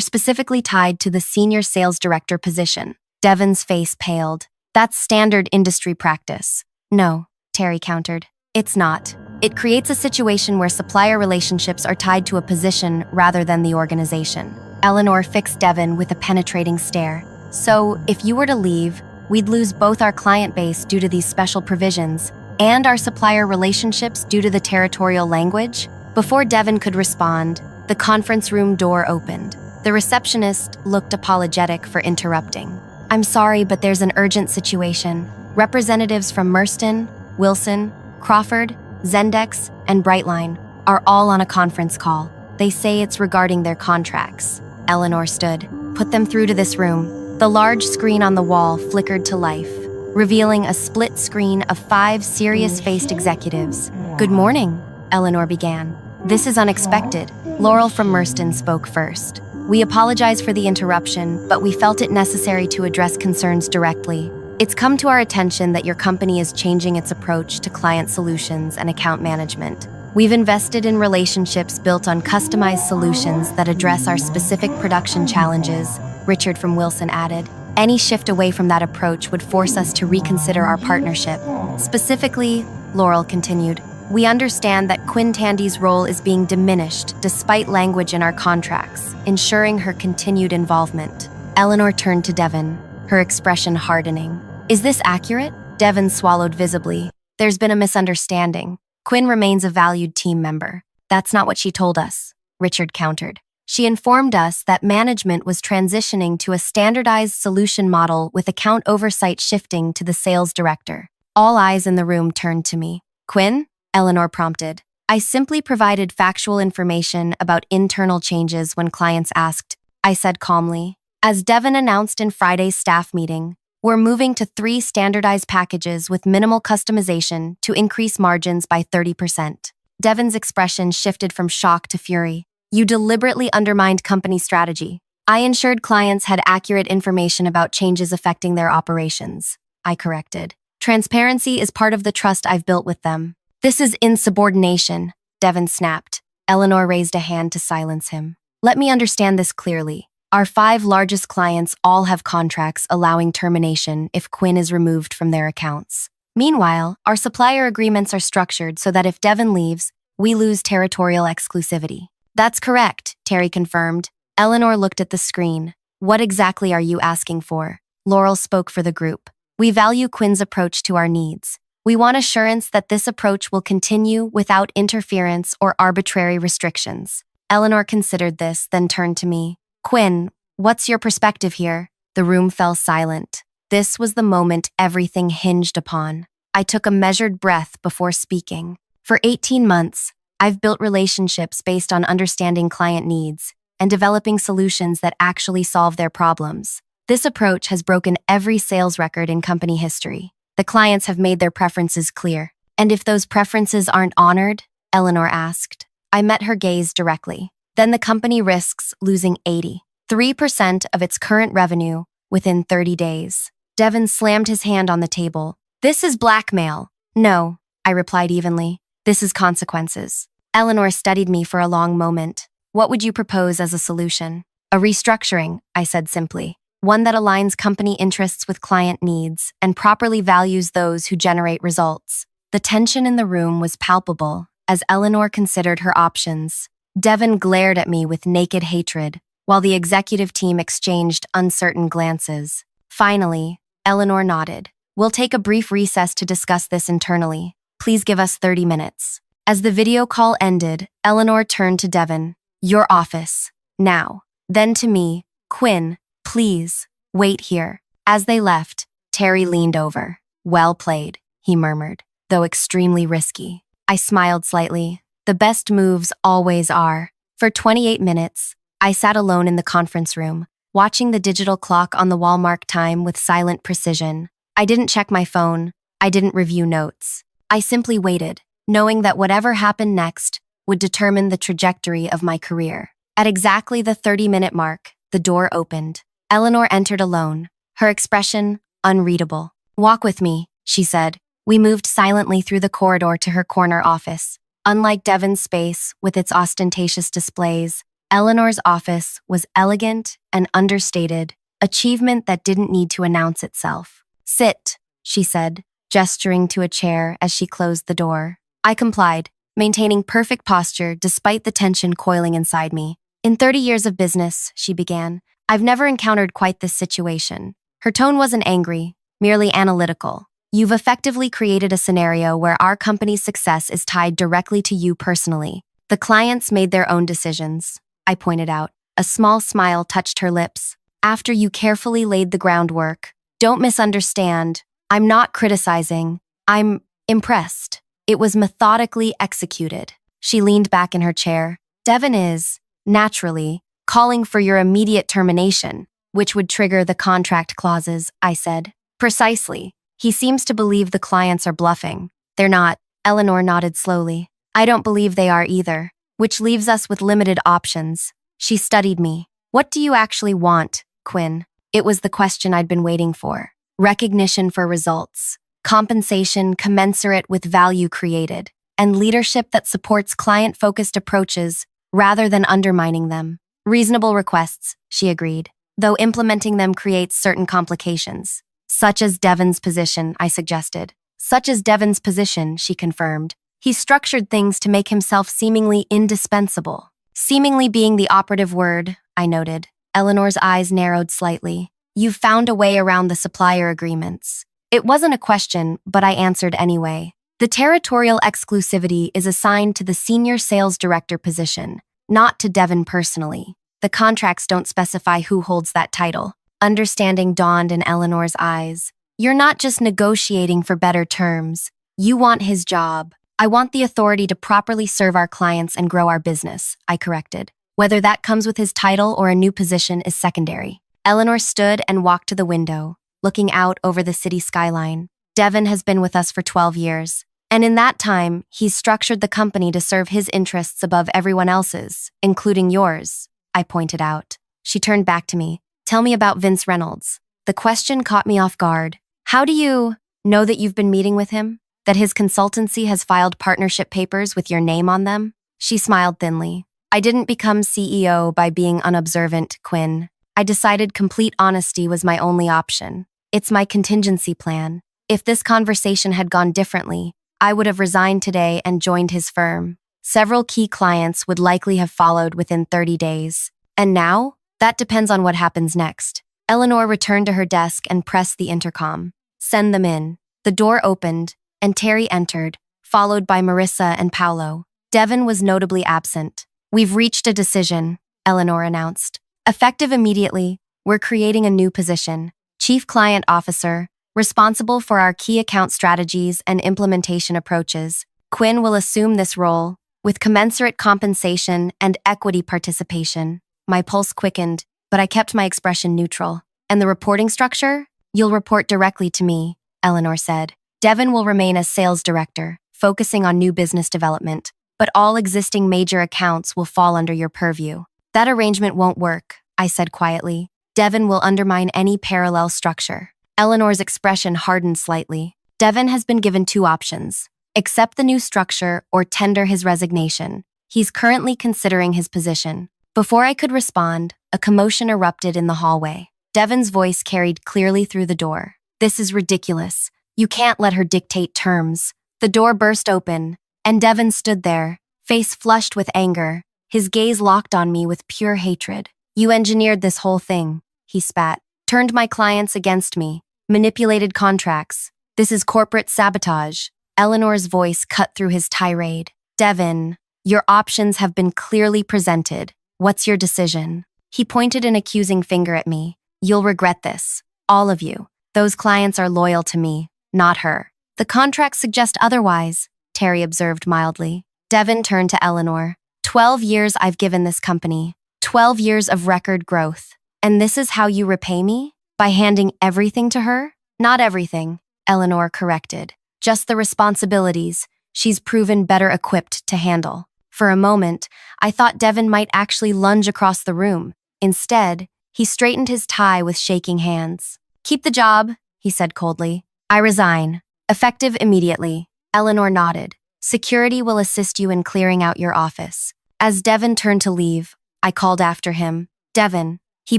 S1: specifically tied to the senior sales director position. Devon's face paled. That's standard industry practice. No, Terry countered. It's not. It creates a situation where supplier relationships are tied to a position rather than the organization. Eleanor fixed Devon with a penetrating stare. So, if you were to leave, we'd lose both our client base due to these special provisions and our supplier relationships due to the territorial language? Before Devon could respond, the conference room door opened. The receptionist looked apologetic for interrupting. I'm sorry, but there's an urgent situation. Representatives from Merston, Wilson, Crawford, Zendex, and Brightline are all on a conference call. They say it's regarding their contracts. Eleanor stood. Put them through to this room. The large screen on the wall flickered to life, revealing a split screen of 5 serious-faced executives. Good morning, Eleanor began. This is unexpected. Laurel from Merston spoke first. We apologize for the interruption, but we felt it necessary to address concerns directly. It's come to our attention that your company is changing its approach to client solutions and account management. We've invested in relationships built on customized solutions that address our specific production challenges, Richard from Wilson added. Any shift away from that approach would force us to reconsider our partnership. Specifically, Laurel continued, we understand that Quinn Tandy's role is being diminished despite language in our contracts, ensuring her continued involvement. Eleanor turned to Devon, her expression hardening. Is this accurate? Devon swallowed visibly. There's been a misunderstanding. Quinn remains a valued team member. That's not what she told us, Richard countered. She informed us that management was transitioning to a standardized solution model with account oversight shifting to the sales director. All eyes in the room turned to me. Quinn? Eleanor prompted. I simply provided factual information about internal changes when clients asked, I said calmly. As Devon announced in Friday's staff meeting, we're moving to 3 standardized packages with minimal customization to increase margins by 30%. Devon's expression shifted from shock to fury. You deliberately undermined company strategy. I ensured clients had accurate information about changes affecting their operations, I corrected. Transparency is part of the trust I've built with them. This is insubordination, Devon snapped. Eleanor raised a hand to silence him. Let me understand this clearly. Our 5 largest clients all have contracts allowing termination if Quinn is removed from their accounts. Meanwhile, our supplier agreements are structured so that if Devon leaves, we lose territorial exclusivity. That's correct, Terry confirmed. Eleanor looked at the screen. What exactly are you asking for? Laurel spoke for the group. We value Quinn's approach to our needs. We want assurance that this approach will continue without interference or arbitrary restrictions. Eleanor considered this, then turned to me. Quinn, what's your perspective here? The room fell silent. This was the moment everything hinged upon. I took a measured breath before speaking. For 18 months, I've built relationships based on understanding client needs and developing solutions that actually solve their problems. This approach has broken every sales record in company history. The clients have made their preferences clear. And if those preferences aren't honored? Eleanor asked. I met her gaze directly. Then the company risks losing 83% of its current revenue within 30 days. Devon slammed his hand on the table. This is blackmail. No, I replied evenly. This is consequences. Eleanor studied me for a long moment. What would you propose as a solution? A restructuring, I said simply. One that aligns company interests with client needs and properly values those who generate results. The tension in the room was palpable as Eleanor considered her options. Devon glared at me with naked hatred, while the executive team exchanged uncertain glances. Finally, Eleanor nodded. We'll take a brief recess to discuss this internally. Please give us 30 minutes. As the video call ended, Eleanor turned to Devon. Your office. Now. Then to me. Quinn. Please, wait here. As they left, Terry leaned over. Well played, he murmured, though extremely risky. I smiled slightly. The best moves always are. For 28 minutes, I sat alone in the conference room, watching the digital clock on the wall mark time with silent precision. I didn't check my phone. I didn't review notes. I simply waited, knowing that whatever happened next would determine the trajectory of my career. At exactly the 30-minute mark, the door opened. Eleanor entered alone, her expression unreadable. "Walk with me," she said. We moved silently through the corridor to her corner office. Unlike Devon's space, with its ostentatious displays, Eleanor's office was elegant and understated, achievement that didn't need to announce itself. "Sit," she said, gesturing to a chair as she closed the door. I complied, maintaining perfect posture despite the tension coiling inside me. "In 30 years of business," she began, "I've never encountered quite this situation." Her tone wasn't angry, merely analytical. "You've effectively created a scenario where our company's success is tied directly to you personally. The clients made their own decisions," I pointed out. A small smile touched her lips. "After you carefully laid the groundwork. Don't misunderstand. I'm not criticizing. I'm impressed. It was methodically executed." She leaned back in her chair. "Devon is, naturally, calling for your immediate termination, which would trigger the contract clauses," I said. "Precisely. He seems to believe the clients are bluffing." "They're not." Eleanor nodded slowly. "I don't believe they are either, which leaves us with limited options." She studied me. "What do you actually want, Quinn?" It was the question I'd been waiting for. Recognition for results, compensation commensurate with value created, and leadership that supports client-focused approaches rather than undermining them. "Reasonable requests," she agreed, though implementing them creates certain complications. "Such as Devon's position," I suggested. "Such as Devon's position," she confirmed. "He's structured things to make himself seemingly indispensable." "Seemingly being the operative word," I noted. Eleanor's eyes narrowed slightly. "You've found a way around the supplier agreements." It wasn't a question, but I answered anyway. "The territorial exclusivity is assigned to the senior sales director position, not to Devon personally. The contracts don't specify who holds that title." Understanding dawned in Eleanor's eyes. "You're not just negotiating for better terms. You want his job." "I want the authority to properly serve our clients and grow our business," I corrected. "Whether that comes with his title or a new position is secondary." Eleanor stood and walked to the window, looking out over the city skyline. "Devon has been with us for 12 years, and in that time, he's structured the company to serve his interests above everyone else's, including yours," I pointed out. She turned back to me. "Tell me about Vince Reynolds." The question caught me off guard. "How do you know that you've been meeting with him? That his consultancy has filed partnership papers with your name on them?" She smiled thinly. "I didn't become CEO by being unobservant, Quinn. I decided complete honesty was my only option. It's my contingency plan. If this conversation had gone differently, I would have resigned today and joined his firm. Several key clients would likely have followed within 30 days. And now? That depends on what happens next." Eleanor returned to her desk and pressed the intercom. "Send them in." The door opened, and Terry entered, followed by Marissa and Paolo. Devon was notably absent. "We've reached a decision," Eleanor announced. "Effective immediately, we're creating a new position, Chief Client Officer, responsible for our key account strategies and implementation approaches. Quinn will assume this role, with commensurate compensation and equity participation." My pulse quickened, but I kept my expression neutral. "And the reporting structure? You'll report directly to me," Eleanor said. "Devon will remain as sales director, focusing on new business development, but all existing major accounts will fall under your purview." "That arrangement won't work," I said quietly. "Devon will undermine any parallel structure." Eleanor's expression hardened slightly. "Devon has been given two options: accept the new structure or tender his resignation. He's currently considering his position." Before I could respond, a commotion erupted in the hallway. Devon's voice carried clearly through the door. "This is ridiculous. You can't let her dictate terms." The door burst open, and Devon stood there, face flushed with anger, his gaze locked on me with pure hatred. "You engineered this whole thing," he spat. "Turned my clients against me, manipulated contracts. This is corporate sabotage." Eleanor's voice cut through his tirade. "Devon, your options have been clearly presented. What's your decision?" He pointed an accusing finger at me. "You'll regret this. All of you. Those clients are loyal to me, not her. The contracts suggest otherwise, Terry observed mildly. Devin turned to Eleanor. 12 years I've given this company. 12 years of record growth. And this is how you repay me? By handing everything to her? Not everything, Eleanor corrected. Just the responsibilities she's proven better equipped to handle. For a moment, I thought Devin might actually lunge across the room. Instead, he straightened his tie with shaking hands. Keep the job, he said coldly. I resign. Effective immediately. Eleanor nodded. Security will assist you in clearing out your office. As Devin turned to leave, I called after him. Devin. He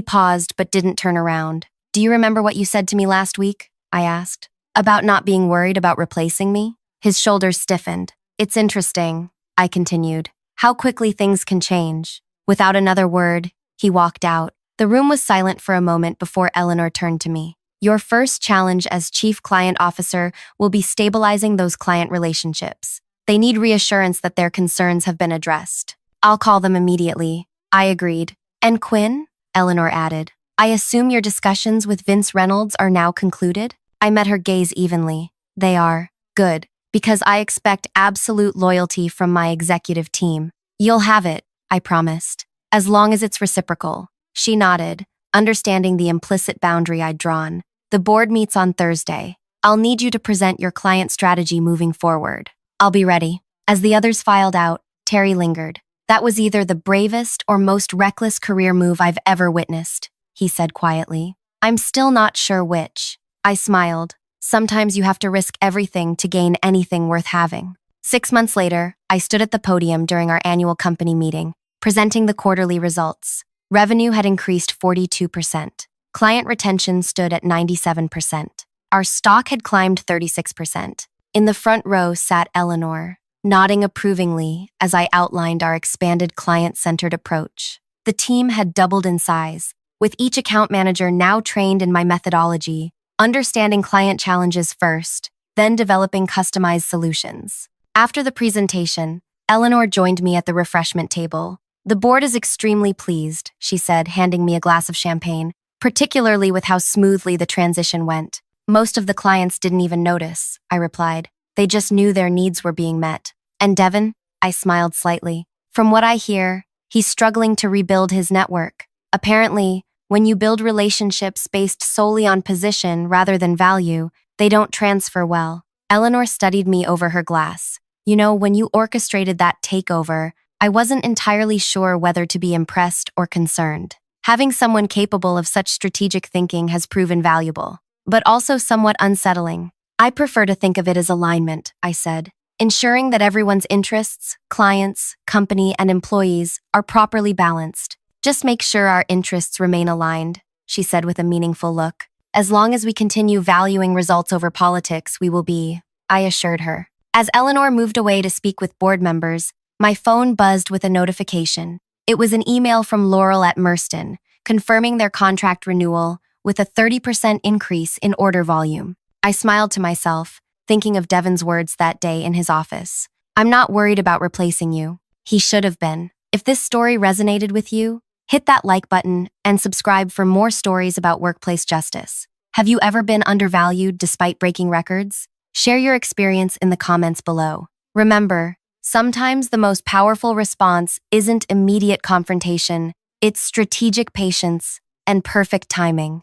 S1: paused but didn't turn around. Do you remember what you said to me last week? I asked. About not being worried about replacing me? His shoulders stiffened. It's interesting, I continued, how quickly things can change. Without another word, he walked out. The room was silent for a moment before Eleanor turned to me. Your first challenge as Chief Client Officer will be stabilizing those client relationships. They need reassurance that their concerns have been addressed. I'll call them immediately, I agreed. And Quinn? Eleanor added. I assume your discussions with Vince Reynolds are now concluded? I met her gaze evenly. They are. Good. Because I expect absolute loyalty from my executive team. You'll have it, I promised. As long as it's reciprocal. She nodded, understanding the implicit boundary I'd drawn. The board meets on Thursday. I'll need you to present your client strategy moving forward. I'll be ready. As the others filed out, Terry lingered. That was either the bravest or most reckless career move I've ever witnessed, he said quietly. I'm still not sure which. I smiled. Sometimes you have to risk everything to gain anything worth having. 6 months later, I stood at the podium during our annual company meeting, presenting the quarterly results. Revenue had increased 42%. Client retention stood at 97%. Our stock had climbed 36%. In the front row sat Eleanor, nodding approvingly as I outlined our expanded client-centered approach. The team had doubled in size, with each account manager now trained in my methodology, understanding client challenges first, then developing customized solutions. After the presentation, Eleanor joined me at the refreshment table. The board is extremely pleased, she said, handing me a glass of champagne, particularly with how smoothly the transition went. Most of the clients didn't even notice, I replied. They just knew their needs were being met. And Devin? I smiled slightly. From what I hear, he's struggling to rebuild his network. Apparently, when you build relationships based solely on position rather than value, they don't transfer well. Eleanor studied me over her glass. You know, when you orchestrated that takeover, I wasn't entirely sure whether to be impressed or concerned. Having someone capable of such strategic thinking has proven valuable, but also somewhat unsettling. I prefer to think of it as alignment, I said, ensuring that everyone's interests, clients, company, and employees are properly balanced. Just make sure our interests remain aligned, she said with a meaningful look. As long as we continue valuing results over politics, we will be, I assured her. As Eleanor moved away to speak with board members, my phone buzzed with a notification. It was an email from Laurel at Merston, confirming their contract renewal with a 30% increase in order volume. I smiled to myself, thinking of Devin's words that day in his office. I'm not worried about replacing you. He should have been. If this story resonated with you, hit that like button and subscribe for more stories about workplace justice. Have you ever been undervalued despite breaking records? Share your experience in the comments below. Remember, sometimes the most powerful response isn't immediate confrontation, it's strategic patience and perfect timing.